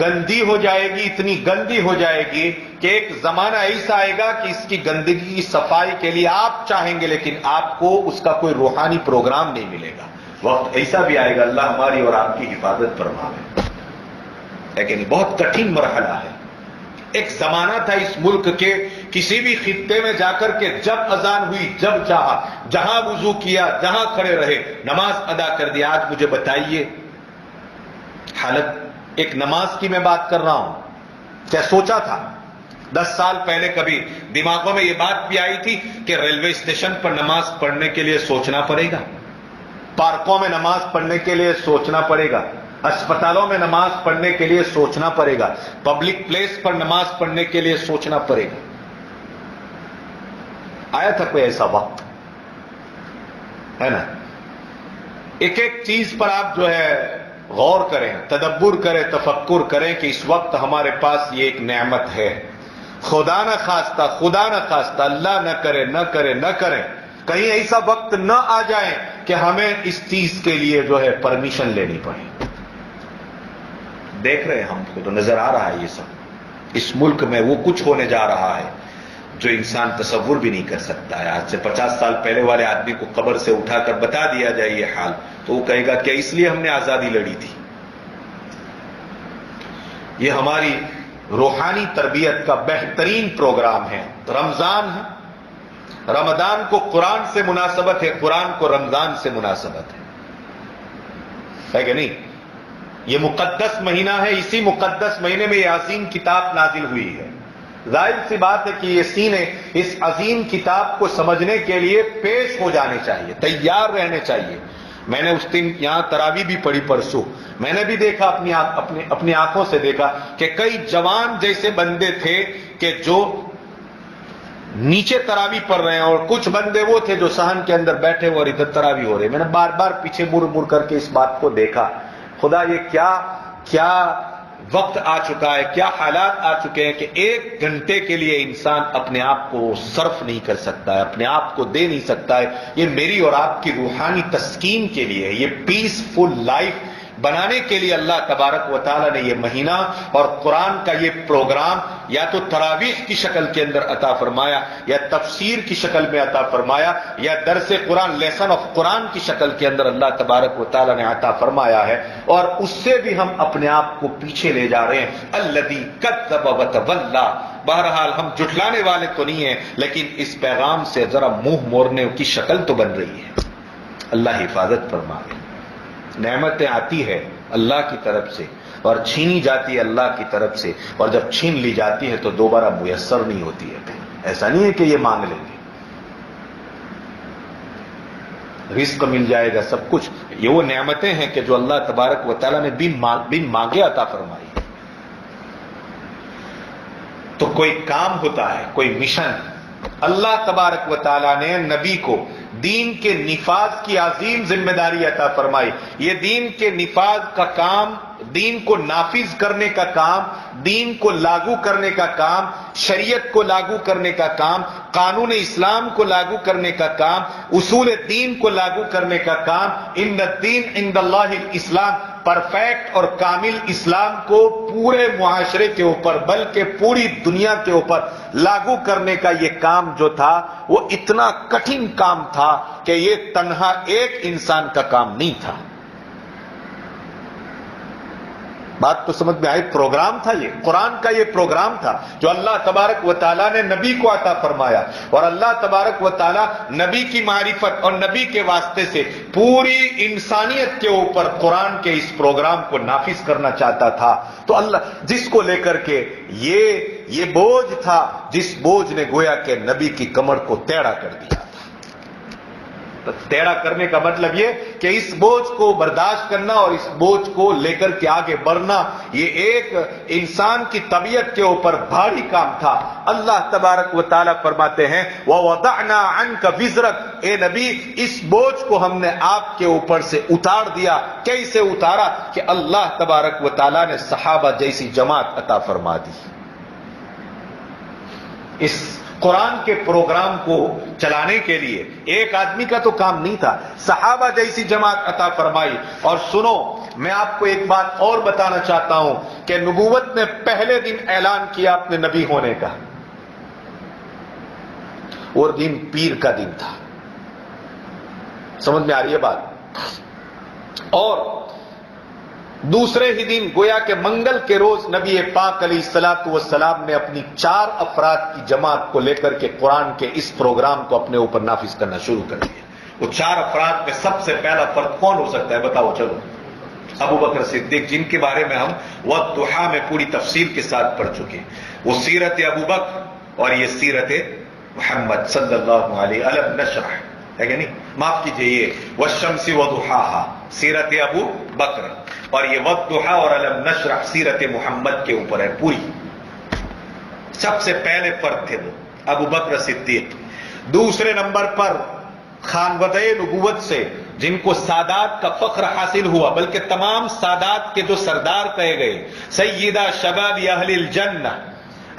گندی ہو جائے گی، اتنی گندی ہو جائے گی کہ ایک زمانہ ایسا آئے گا کہ اس کی گندگی کی صفائی کے لیے آپ چاہیں گے لیکن آپ کو اس کا کوئی روحانی پروگرام نہیں ملے گا. وقت ایسا بھی آئے گا، اللہ ہماری اور آپ کی حفاظت فرمائے، لیکن بہت کٹھن مرحلہ ہے. ایک زمانہ تھا اس ملک کے کسی بھی خطے میں جا کر کے جب اذان ہوئی، جب چاہا، جہاں وضو کیا، جہاں کھڑے رہے، نماز ادا کر دی. آج مجھے بتائیے حالت ایک نماز کی میں بات کر رہا ہوں، کیا سوچا تھا 10 سال پہلے کبھی دماغوں میں یہ بات بھی آئی تھی کہ ریلوے اسٹیشن پر نماز پڑھنے کے لیے سوچنا پڑے گا، پارکوں میں نماز پڑھنے کے لیے سوچنا پڑے گا، اسپتالوں میں نماز پڑھنے کے لیے سوچنا پڑے گا، پبلک پلیس پر نماز پڑھنے کے لیے سوچنا پڑے گا؟ آیا تھا کوئی ایسا وقت؟ ہے نا؟ ایک ایک چیز پر آپ جو ہے غور کریں، تدبر کریں، تفکر کریں کہ اس وقت ہمارے پاس یہ ایک نعمت ہے. خدا نہ خواستہ اللہ نہ کرے کہیں ایسا وقت نہ آ جائے کہ ہمیں اس چیز کے لیے جو ہے پرمیشن لینی پڑے. دیکھ رہے ہیں، ہم کو تو نظر آ رہا ہے یہ سب. اس ملک میں وہ کچھ ہونے جا رہا ہے جو انسان تصور بھی نہیں کر سکتا ہے. آج سے 50 سال پہلے والے آدمی کو قبر سے اٹھا کر بتا دیا جائے یہ حال تو وہ کہے گا کہ اس لیے ہم نے آزادی لڑی تھی. یہ ہماری روحانی تربیت کا بہترین پروگرام ہے. رمضان ہے، رمضان کو قرآن سے مناسبت ہے، قرآن کو رمضان سے مناسبت ہے کہ نہیں؟ یہ مقدس مہینہ ہے، اسی مقدس مہینے میں یہ عظیم کتاب نازل ہوئی ہے۔ ظاہر سی بات ہے کہ یہ سینے اس عظیم کتاب کو سمجھنے کے لیے پیش ہو جانے چاہیے، تیار رہنے چاہیے۔ میں نے اس دن یہاں تراویح بھی پڑھی پرسوں، میں نے بھی دیکھا اپنی آنکھوں سے دیکھا کہ کئی جوان جیسے بندے تھے کہ جو نیچے تراویح پڑھ رہے ہیں، اور کچھ بندے وہ تھے جو صحن کے اندر بیٹھے ہوئے اور ادھر تراویح ہو رہے۔ میں نے بار بار پیچھے مڑ کر کے اس بات کو دیکھا، خدا یہ کیا وقت آ چکا ہے، کیا حالات آ چکے ہیں کہ 1 گھنٹے کے لیے انسان اپنے آپ کو صرف نہیں کر سکتا ہے، اپنے آپ کو دے نہیں سکتا ہے۔ یہ میری اور آپ کی روحانی تسکین کے لیے، یہ پیسفل لائف بنانے کے لیے اللہ تبارک و تعالیٰ نے یہ مہینہ اور قرآن کا یہ پروگرام یا تو تراویح کی شکل کے اندر عطا فرمایا، یا تفسیر کی شکل میں عطا فرمایا، یا درس قرآن، لیسن آف قرآن کی شکل کے اندر اللہ تبارک و تعالیٰ نے عطا فرمایا ہے، اور اس سے بھی ہم اپنے آپ کو پیچھے لے جا رہے ہیں۔ الذی کذب وتولی، بہرحال ہم جھٹلانے والے تو نہیں ہیں، لیکن اس پیغام سے ذرا منہ موڑنے کی شکل تو بن رہی ہے۔ اللہ حفاظت فرمائے۔ نعمتیں آتی ہے اللہ کی طرف سے اور چھینی جاتی ہے اللہ کی طرف سے، اور جب چھین لی جاتی ہے تو دوبارہ میسر نہیں ہوتی ہے۔ ایسا نہیں ہے کہ یہ مانگ لیں گے، رزق مل جائے گا، سب کچھ، یہ وہ نعمتیں ہیں کہ جو اللہ تبارک و تعالیٰ نے بن مانگے عطا فرمائی۔ تو کوئی کام ہوتا ہے، کوئی مشن، اللہ تبارک و تعالیٰ نے نبی کو دین کے نفاذ کی عظیم ذمہ داری عطا فرمائی۔ یہ دین کے نفاذ کا کام، دین کو نافذ کرنے کا کام، دین کو لاگو کرنے کا کام، شریعت کو لاگو کرنے کا کام، قانون اسلام کو لاگو کرنے کا کام، اصول دین کو لاگو کرنے کا کام، ان الدین عند اللہ الاسلام، پرفیکٹ اور کامل اسلام کو پورے معاشرے کے اوپر بلکہ پوری دنیا کے اوپر لاگو کرنے کا یہ کام جو تھا وہ اتنا کٹھن کام تھا کہ یہ تنہا ایک انسان کا کام نہیں تھا۔ بات تو سمجھ میں آئی؟ پروگرام تھا، یہ قرآن کا یہ پروگرام تھا جو اللہ تبارک و تعالیٰ نے نبی کو عطا فرمایا، اور اللہ تبارک و تعالیٰ نبی کی معرفت اور نبی کے واسطے سے پوری انسانیت کے اوپر قرآن کے اس پروگرام کو نافذ کرنا چاہتا تھا۔ تو اللہ جس کو لے کر کے یہ بوجھ تھا، جس بوجھ نے گویا کہ نبی کی کمر کو ٹیڑھا کر دیا۔ ٹیڑھا کرنے کا مطلب یہ کہ اس بوجھ کو برداشت کرنا اور اس بوجھ کو لے کر کے آگے بڑھنا، یہ ایک انسان کی طبیعت کے اوپر بھاری کام تھا۔ اللہ تبارک و تعالیٰ فرماتے ہیں وَوَضَعْنَا عَنْكَ وِزْرَكَ، اے نبی اس بوجھ کو ہم نے آپ کے اوپر سے اتار دیا۔ کیسے اتارا؟ کہ اللہ تبارک و تعالیٰ نے صحابہ جیسی جماعت عطا فرما دی۔ اس قرآن کے پروگرام کو چلانے کے لیے ایک آدمی کا تو کام نہیں تھا، صحابہ جیسی جماعت عطا فرمائی۔ اور سنو، میں آپ کو ایک بات اور بتانا چاہتا ہوں کہ نبوت نے پہلے دن اعلان کیا اپنے نبی ہونے کا، اور دن پیر کا دن تھا۔ سمجھ میں آ رہی ہے بات؟ اور دوسرے ہی دن گویا کہ منگل کے روز نبی پاک علیہ الصلوۃ والسلام نے اپنی 4 افراد کی جماعت کو لے کر کے قرآن کے اس پروگرام کو اپنے اوپر نافذ کرنا شروع کر دیا۔ وہ 4 افراد میں سب سے پہلا فرد کون ہو سکتا ہے؟ بتاؤ چلو۔ ابو بکر صدیق، جن کے بارے میں ہم والضحیٰ میں پوری تفصیل کے ساتھ پڑھ چکے۔ وہ سیرت ابو بکر اور یہ سیرت محمد صلی اللہ علیہ وسلم نشرح ہے کہ نہیں؟ معاف کیجئے، یہ والشمس وضحاہا سیرت ابو بکر، اور یہ والضحیٰ اور علم نشرح سیرت محمد کے اوپر ہے پوری۔ سب سے پہلے فرد تھے وہ ابو بکر صدیق۔ دوسرے نمبر پر خانودہ نبوت سے جن کو سادات کا فخر حاصل ہوا، بلکہ تمام سادات کے جو سردار کہے گئے، سیدہ شباب اہل الجنہ،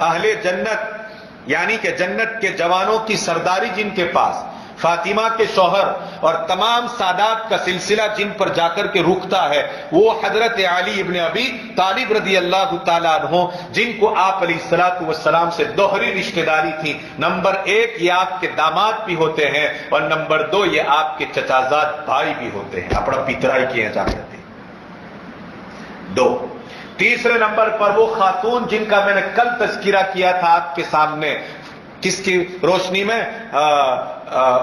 اہل جنت یعنی کہ جنت کے جوانوں کی سرداری جن کے پاس، فاطمہ کے شوہر اور تمام سادات کا سلسلہ جن پر جا کر کے رکتا ہے، وہ حضرت علی ابن ابی طالب رضی اللہ تعالیٰ عنہ، جن کو آپ علیہ الصلوۃ والسلام سے دوہری رشتہ داری تھی۔ نمبر 1 یہ آپ کے داماد بھی ہوتے ہیں، اور نمبر 2 یہ آپ کے چچازاد بھائی بھی ہوتے ہیں، اپنا پیترائی کیے جا کرتے ہیں۔ 2 تیسرے نمبر پر وہ خاتون جن کا میں نے کل تذکرہ کیا تھا آپ کے سامنے، کس کی روشنی میں؟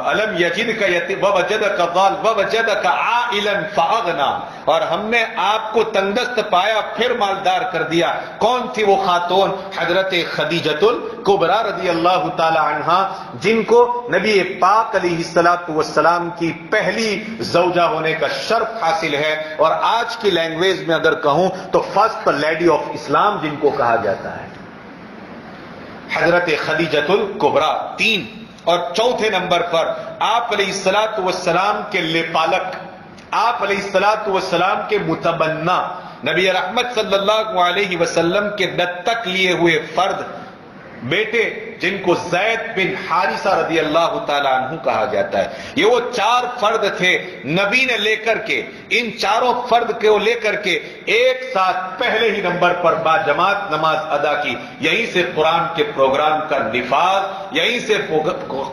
الم یجدک یتیم ووجدک ضال ووجدک عائلا فاغنا، اور ہم نے آپ کو تنگدست پایا پھر مالدار کر دیا۔ کون تھی وہ خاتون؟ حضرت خدیجۃ الکبریٰ رضی اللہ تعالی عنہا، جن کو نبی پاک علیہ الصلوۃ والسلام کی پہلی زوجہ ہونے کا شرف حاصل ہے، اور آج کی لینگویج میں اگر کہوں تو فرسٹ لیڈی آف اسلام جن کو کہا جاتا ہے، حضرت خدیجۃ الکبریٰ۔ 3 اور چوتھے نمبر پر آپ علیہ الصلوۃ والسلام کے لپالک، آپ علیہ الصلوۃ والسلام کے متبنہ، نبی رحمت صلی اللہ علیہ وسلم کے دتک لیے ہوئے فرد بیٹے، جن کو زید بن حارثہ رضی اللہ تعالی عنہ کہا جاتا ہے۔ یہ وہ 4 فرد تھے نبی نے لے کر کے، ان چاروں فرد کو لے کر کے ایک ساتھ پہلے ہی نمبر پر با جماعت نماز ادا کی۔ یہیں سے قرآن کے پروگرام کا نفاذ، یہیں سے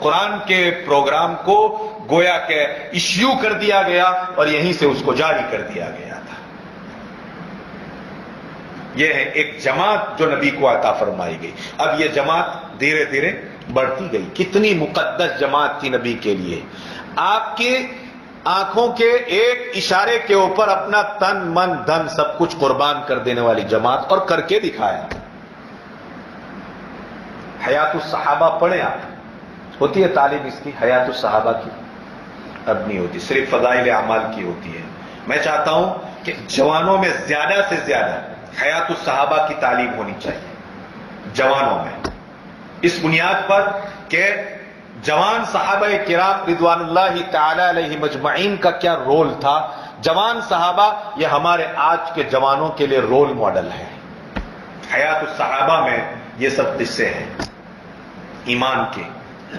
قرآن کے پروگرام کو گویا کہ ایشو کر دیا گیا، اور یہیں سے اس کو جاری کر دیا گیا تھا۔ یہ ہے ایک جماعت جو نبی کو عطا فرمائی گئی۔ اب یہ جماعت دھیرے دھیرے بڑھتی گئی۔ کتنی مقدس جماعت تھی نبی کے لیے، آپ کی آنکھوں کے ایک اشارے کے اوپر اپنا تن من دھن سب کچھ قربان کر دینے والی جماعت، اور کر کے دکھایا۔ حیات الصحابہ پڑھیں آپ، ہوتی ہے تعلیم اس کی، حیات الصحابہ کی؟ اب نہیں ہوتی، صرف فضائل اعمال کی ہوتی ہے۔ میں چاہتا ہوں کہ جوانوں میں زیادہ سے زیادہ حیات الصحابہ کی تعلیم ہونی چاہیے جوانوں میں، اس بنیاد پر کہ جوان صحابہ کرام رضوان اللہ تعالی علیہ مجمعین کا کیا رول تھا۔ جوان صحابہ یہ ہمارے آج کے جوانوں کے لیے رول ماڈل ہے۔ حیات الصحابہ میں یہ سب قصے ہیں ایمان کے،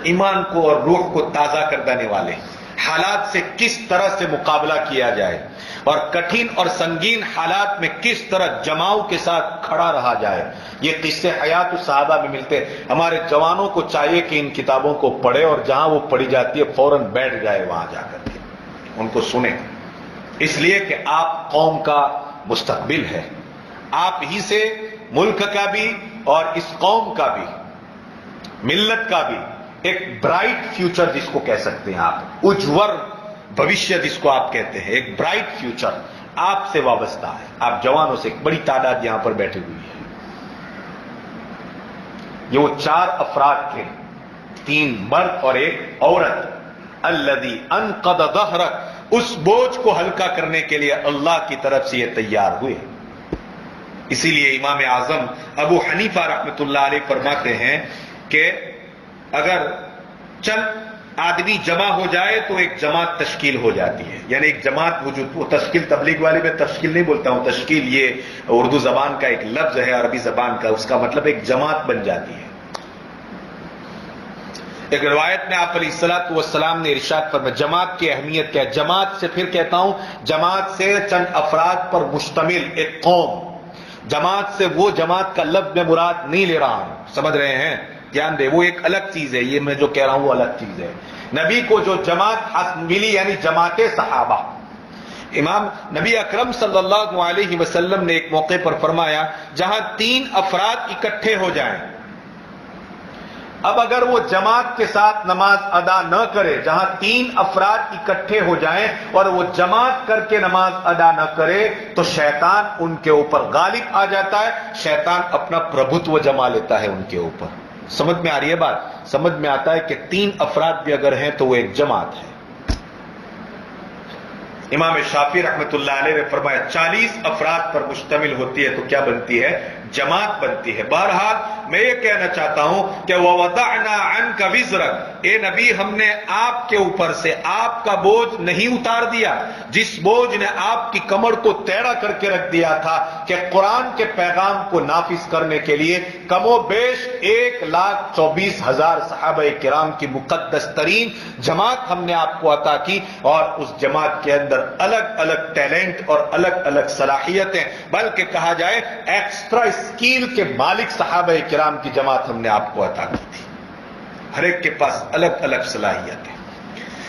ایمان کو اور روح کو تازہ کر دینے والے، حالات سے کس طرح سے مقابلہ کیا جائے، اور کٹھن اور سنگین حالات میں کس طرح جماؤ کے ساتھ کھڑا رہا جائے، یہ قصے حیات الصحابہ میں ملتے ہیں۔ ہمارے جوانوں کو چاہیے کہ ان کتابوں کو پڑھے، اور جہاں وہ پڑھی جاتی ہے فوراً بیٹھ جائے وہاں جا کر کے ان کو سنیں، اس لیے کہ آپ قوم کا مستقبل ہے، آپ ہی سے ملک کا بھی اور اس قوم کا بھی، ملت کا بھی ایک برائٹ فیوچر جس کو کہہ سکتے ہیں آپ، اجور بھوشیہ جس کو آپ کہتے ہیں، ایک برائٹ فیوچر آپ سے وابستہ ہے۔ آپ جوانوں سے، ایک بڑی تعداد یہاں پر بیٹھی ہوئی ہے۔ یہ وہ 4 افراد تھے، 3 مرد اور 1 عورت، الذی انقض ظہرک، اس بوجھ کو ہلکا کرنے کے لیے اللہ کی طرف سے یہ تیار ہوئے۔ اسی لیے امام اعظم ابو حنیفہ رحمۃ اللہ علیہ فرماتے ہیں کہ اگر چند آدمی جمع ہو جائے تو ایک جماعت تشکیل ہو جاتی ہے، یعنی ایک جماعت وجود، وہ تشکیل تبلیغ والے میں تشکیل نہیں بولتا ہوں، تشکیل یہ اردو زبان کا ایک لفظ ہے، عربی زبان کا، اس کا مطلب ایک جماعت بن جاتی ہے۔ ایک روایت میں آپ علیہ الصلوۃ والسلام نے ارشاد فرمایا جماعت کی اہمیت کیا ہے۔ جماعت سے پھر کہتا ہوں، جماعت سے چند افراد پر مشتمل ایک قوم، جماعت سے وہ جماعت کا لفظ میں مراد نہیں لے رہا ہوں، سمجھ رہے ہیں؟ دھیان دے، وہ ایک الگ چیز ہے، یہ میں جو کہہ رہا ہوں وہ الگ چیز ہے۔ نبی کو جو جماعت ملی یعنی جماعت صحابہ، امام نبی اکرم صلی اللہ علیہ وسلم نے ایک موقع پر فرمایا جہاں 3 افراد اکٹھے ہو جائیں، اب اگر وہ جماعت کے ساتھ نماز ادا نہ کرے، جہاں 3 افراد اکٹھے ہو جائیں اور وہ جماعت کر کے نماز ادا نہ کرے تو شیطان ان کے اوپر غالب آ جاتا ہے، شیطان اپنا پربھتو جما لیتا ہے ان کے اوپر۔ سمجھ میں آ رہی ہے بات؟ سمجھ میں آتا ہے کہ 3 افراد بھی اگر ہیں تو وہ ایک جماعت ہے۔ امام شافعی رحمت اللہ علیہ نے فرمایا 40 افراد پر مشتمل ہوتی ہے تو کیا بنتی ہے؟ جماعت بنتی ہے۔ بہرحال میں یہ کہنا چاہتا ہوں کہ وَوَضَعْنَا عَنْكَ وِزْرَكَ، اے نبی ہم نے آپ کے اوپر سے آپ کا بوجھ نہیں اتار دیا، جس بوجھ نے آپ کی کمر کو ٹیڑھا کر کے رکھ دیا تھا کہ قرآن کے پیغام کو نافذ کرنے کے لیے کم و بیش 1,24,000 صحابہ کرام کی مقدس ترین جماعت ہم نے آپ کو عطا کی، اور اس جماعت کے اندر الگ الگ ٹیلنٹ اور الگ الگ صلاحیتیں، بلکہ کہا جائے ایکسٹرا اسکیل کے مالک صحابہ کرام کی جماعت ہم نے آپ کو عطا کی تھی۔ ہر ایک کے پاس الگ الگ صلاحیتیں،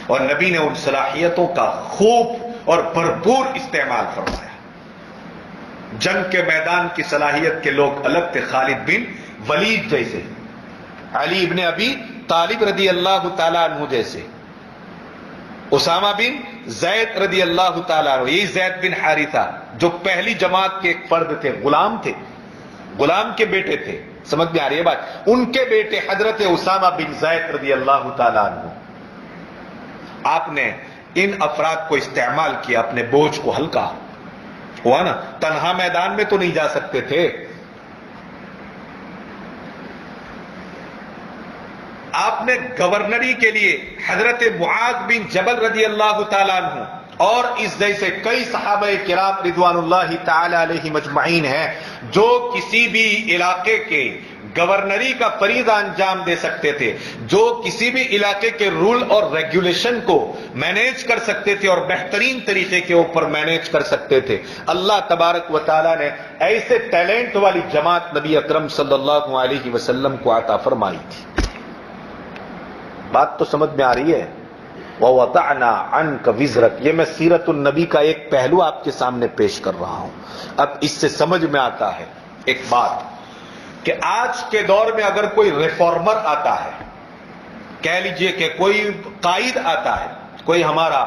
اور نبی نے ان صلاحیتوں کا خوب اور بھرپور استعمال فرمایا۔ جنگ کے میدان کی صلاحیت کے لوگ الگ تھے، خالد بن ولید جیسے، علی ابن ابی طالب رضی اللہ تعالیٰ عنہ جیسے، اسامہ بن زید رضی اللہ تعالیٰ عنہ، یہی زید بن حارثہ جو پہلی جماعت کے ایک فرد تھے، غلام کے بیٹے تھے، سمجھ میں آ رہی ہے بات، ان کے بیٹے حضرت اسامہ بن زید رضی اللہ تعالیٰ عنہ، آپ نے ان افراد کو استعمال کیا، اپنے بوجھ کو ہلکا ہوا نا، تنہا میدان میں تو نہیں جا سکتے تھے، آپ نے گورنری کے لیے حضرت معاذ بن جبل رضی اللہ تعالیٰ عنہ اور اس جیسے کئی صحابہ کرام رضوان اللہ تعالی علیہم اجمعین ہیں جو کسی بھی علاقے کے گورنری کا فریضہ انجام دے سکتے تھے، جو کسی بھی علاقے کے رول اور ریگولیشن کو مینیج کر سکتے تھے اور بہترین طریقے کے اوپر مینیج کر سکتے تھے۔ اللہ تبارک و تعالیٰ نے ایسے ٹیلنٹ والی جماعت نبی اکرم صلی اللہ علیہ وسلم کو عطا فرمائی تھی۔ بات تو سمجھ میں آ رہی ہے؟ وَوَضَعْنَا عَنْكَ وِزْرَكَ، یہ میں سیرت النبی کا ایک پہلو آپ کے سامنے پیش کر رہا ہوں۔ اب اس سے سمجھ میں آتا ہے ایک بات کہ آج کے دور میں اگر کوئی ریفارمر آتا ہے، کہہ لیجئے کہ کوئی قائد آتا ہے، کوئی ہمارا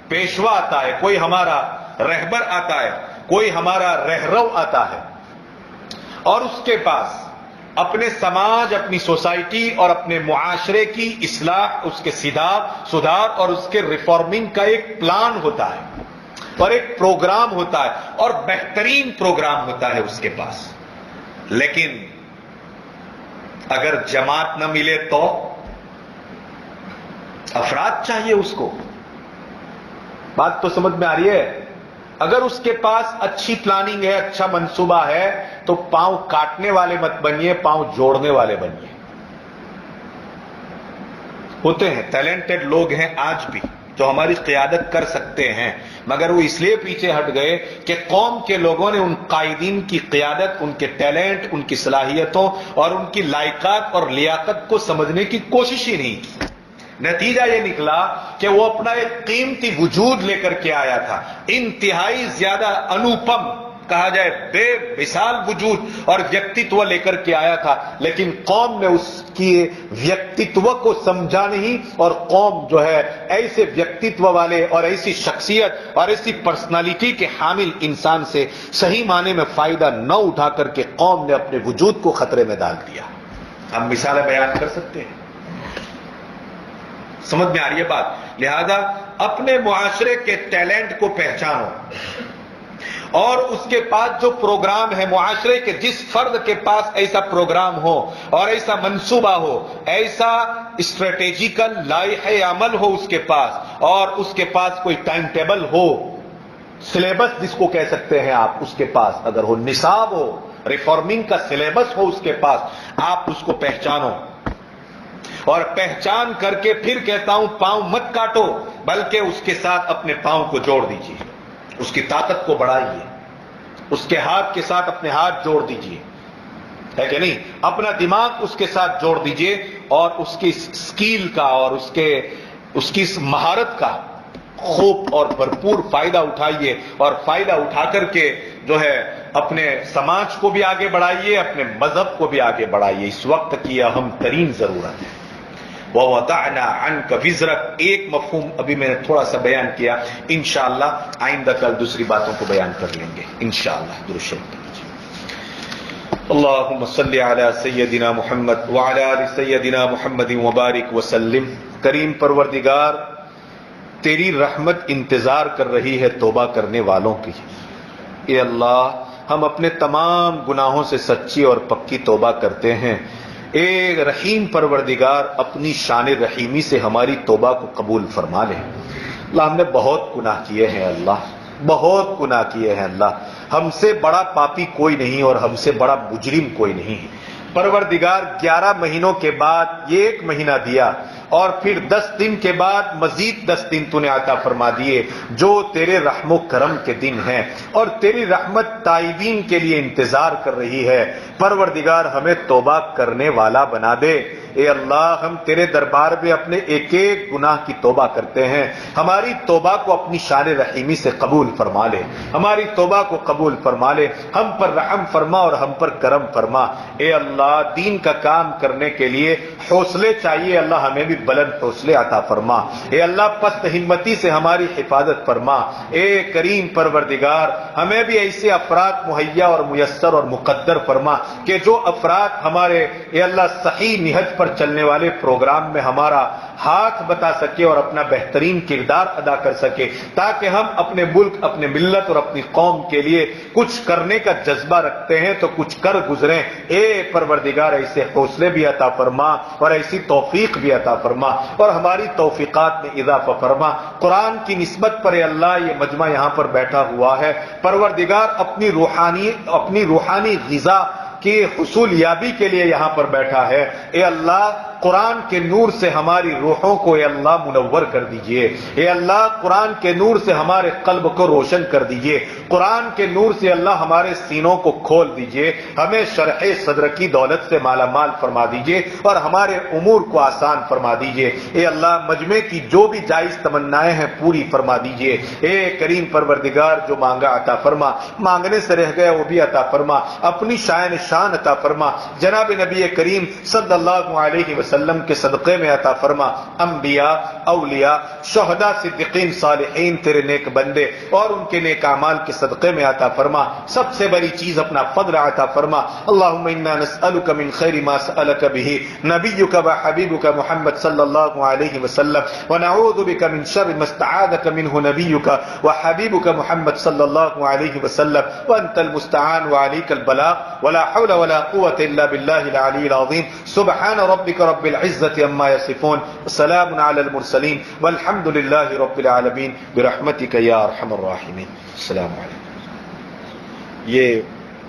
پیشوا آتا ہے، کوئی ہمارا رہبر آتا ہے، کوئی ہمارا رہرو آتا ہے، اور اس کے پاس اپنے سماج، اپنی سوسائٹی اور اپنے معاشرے کی اصلاح، اس کے سدھار اور اس کے ریفارمنگ کا ایک پلان ہوتا ہے اور ایک پروگرام ہوتا ہے اور بہترین پروگرام ہوتا ہے اس کے پاس، لیکن اگر جماعت نہ ملے تو افراد چاہیے اس کو۔ بات تو سمجھ میں آ رہی ہے؟ اگر اس کے پاس اچھی پلاننگ ہے، اچھا منصوبہ ہے، تو پاؤں کاٹنے والے مت بنیے، پاؤں جوڑنے والے بنیے۔ ہوتے ہیں ٹیلنٹڈ لوگ ہیں آج بھی جو ہماری قیادت کر سکتے ہیں، مگر وہ اس لیے پیچھے ہٹ گئے کہ قوم کے لوگوں نے ان قائدین کی قیادت، ان کے ٹیلنٹ، ان کی صلاحیتوں اور ان کی لائقات اور لیاقت کو سمجھنے کی کوشش ہی نہیں کی۔ نتیجہ یہ نکلا کہ وہ اپنا ایک قیمتی وجود لے کر کے آیا تھا، انتہائی زیادہ انوپم کہا جائے بے مثال وجود اور ویکتتو لے کر کے آیا تھا، لیکن قوم نے اس کی ویکتتو کو سمجھا نہیں، اور قوم جو ہے ایسے ویکتتو والے اور ایسی شخصیت اور ایسی پرسنالٹی کے حامل انسان سے صحیح معنی میں فائدہ نہ اٹھا کر کے قوم نے اپنے وجود کو خطرے میں ڈال دیا۔ ہم مثالیں بیان کر سکتے ہیں، سمجھ میں آ رہی ہے بات؟ لہذا اپنے معاشرے کے ٹیلنٹ کو پہچانو، اور اس کے پاس جو پروگرام ہے، معاشرے کے جس فرد کے پاس ایسا پروگرام ہو اور ایسا منصوبہ ہو، ایسا اسٹریٹجیکل لائحہ عمل ہو اس کے پاس، اور اس کے پاس کوئی ٹائم ٹیبل ہو، سلیبس جس کو کہہ سکتے ہیں آپ، اس کے پاس اگر ہو، نصاب ہو، ریفارمنگ کا سلیبس ہو اس کے پاس، آپ اس کو پہچانو، اور پہچان کر کے پھر کہتا ہوں پاؤں مت کاٹو، بلکہ اس کے ساتھ اپنے پاؤں کو جوڑ دیجیے، اس کی طاقت کو بڑھائیے، اس کے ہاتھ کے ساتھ اپنے ہاتھ جوڑ دیجیے، ہے کہ نہیں؟ اپنا دماغ اس کے ساتھ جوڑ دیجیے، اور اس کی سکیل کا اور اس کی مہارت کا خوب اور بھرپور فائدہ اٹھائیے، اور فائدہ اٹھا کر کے جو ہے اپنے سماج کو بھی آگے بڑھائیے، اپنے مذہب کو بھی آگے بڑھائیے۔ اس وقت کی اہم ترین ضرورت ہے۔ وَوَضَعْنَا عَنْكَ وِزْرَكَ، ایک مفہوم ابھی میں نے تھوڑا سا بیان کیا، انشاءاللہ آئندہ کل دوسری باتوں کو بیان کر لیں گے انشاءاللہ۔ درود شریف پڑھیے۔ اللہم صلی علی سیدنا محمد وعلی آل سیدنا محمد وبارک وسلم۔ کریم پروردگار، تیری رحمت انتظار کر رہی ہے توبہ کرنے والوں کی۔ اے اللہ، ہم اپنے تمام گناہوں سے سچی اور پکی توبہ کرتے ہیں۔ اے رحیم پروردگار، اپنی شان رحیمی سے ہماری توبہ کو قبول فرما لے۔ اللہ، ہم نے بہت گناہ کیے ہیں، اللہ بہت گناہ کیے ہیں، اللہ ہم سے بڑا پاپی کوئی نہیں اور ہم سے بڑا مجرم کوئی نہیں۔ پروردگار، 11 مہینوں کے بعد یہ ایک مہینہ دیا، اور پھر 10 دن کے بعد مزید 10 دن تو نے عطا فرما دیے جو تیرے رحم و کرم کے دن ہیں، اور تیری رحمت تائبین کے لیے انتظار کر رہی ہے۔ پروردگار، ہمیں توبہ کرنے والا بنا دے۔ اے اللہ ہم تیرے دربار میں اپنے ایک ایک گناہ کی توبہ کرتے ہیں، ہماری توبہ کو اپنی شان رحیمی سے قبول فرما لے، ہماری توبہ کو قبول فرما لے، ہم پر رحم فرما اور ہم پر کرم فرما۔ اے اللہ دین کا کام کرنے کے لیے حوصلے چاہیے، اللہ ہمیں بھی بلند حوصلے عطا فرما۔ اے اللہ پست ہمتی سے ہماری حفاظت فرما۔ اے کریم پروردگار ہمیں بھی ایسے افراد مہیا اور میسر اور مقدر فرما کہ جو افراد ہمارے اے اللہ صحیح نہج پر چلنے والے پروگرام میں ہمارا ہاتھ بتا سکے اور اپنا بہترین کردار ادا کر سکے، تاکہ ہم اپنے ملک، اپنے ملت اور اپنی قوم کے لیے کچھ کرنے کا جذبہ رکھتے ہیں تو کچھ کر گزریں۔ اے پروردگار ایسے حوصلے بھی عطا فرما اور ایسی توفیق بھی عطا فرما اور ہماری توفیقات میں اضافہ فرما۔ قرآن کی نسبت پر اے اللہ یہ مجمع یہاں پر بیٹھا ہوا ہے، پروردگار اپنی روحانی غذا کی حصول یابی کے لیے یہاں پر بیٹھا ہے۔ اے اللہ قرآن کے نور سے ہماری روحوں کو اے اللہ منور کر دیجئے، اے اللہ قرآن کے نور سے ہمارے قلب کو روشن کر دیجئے، قرآن کے نور سے اللہ ہمارے سینوں کو کھول دیجئے، ہمیں شرح صدر کی دولت سے مالا مال فرما دیجئے اور ہمارے امور کو آسان فرما دیجئے۔ اے اللہ مجمع کی جو بھی جائز تمنائیں ہیں پوری فرما دیجئے۔ اے کریم پروردگار جو مانگا عطا فرما، مانگنے سے رہ گیا وہ بھی عطا فرما، اپنی شان عطا فرما، جناب نبی کریم صلی اللہ علیہ وسلم کے صدقے میں عطا فرما، انبیاء، اولیاء، شہداء، صدیقین، صالحین تیرے نیک بندے اور ان کے نیک اعمال کے صدقے میں عطا فرما۔ سب سے بڑی چیز اپنا فضل عطا فرما۔ اللہم انا نسألک من خیر ما سألک به نبیک و حبیبک محمد صلی اللہ علیہ وسلم ونعوذ بک من شر ما استعاذک منہ نبیک و حبیبک محمد صلی اللہ علیہ وسلم وانت المستعان وعلیک البلاغ ولا حول ولا قوة الا باللہ العلی العظیم۔ سبحان ربک رب العزة عما يصفون وسلام على المرسلين والحمد لله رب العالمين برحمتك يا ارحم الراحمين۔ السلام علیکم۔ یہ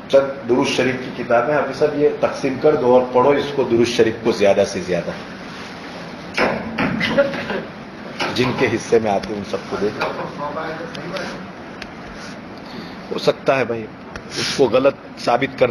چند درود شریف کی کتابیں حافظ صاحب یہ تقسیم کر دو اور پڑھو اس کو، درود شریف کو زیادہ سے زیادہ، جن کے حصے میں آتے ان سب کو دے دو۔ ہو سکتا ہے بھائی اس کو غلط ثابت کر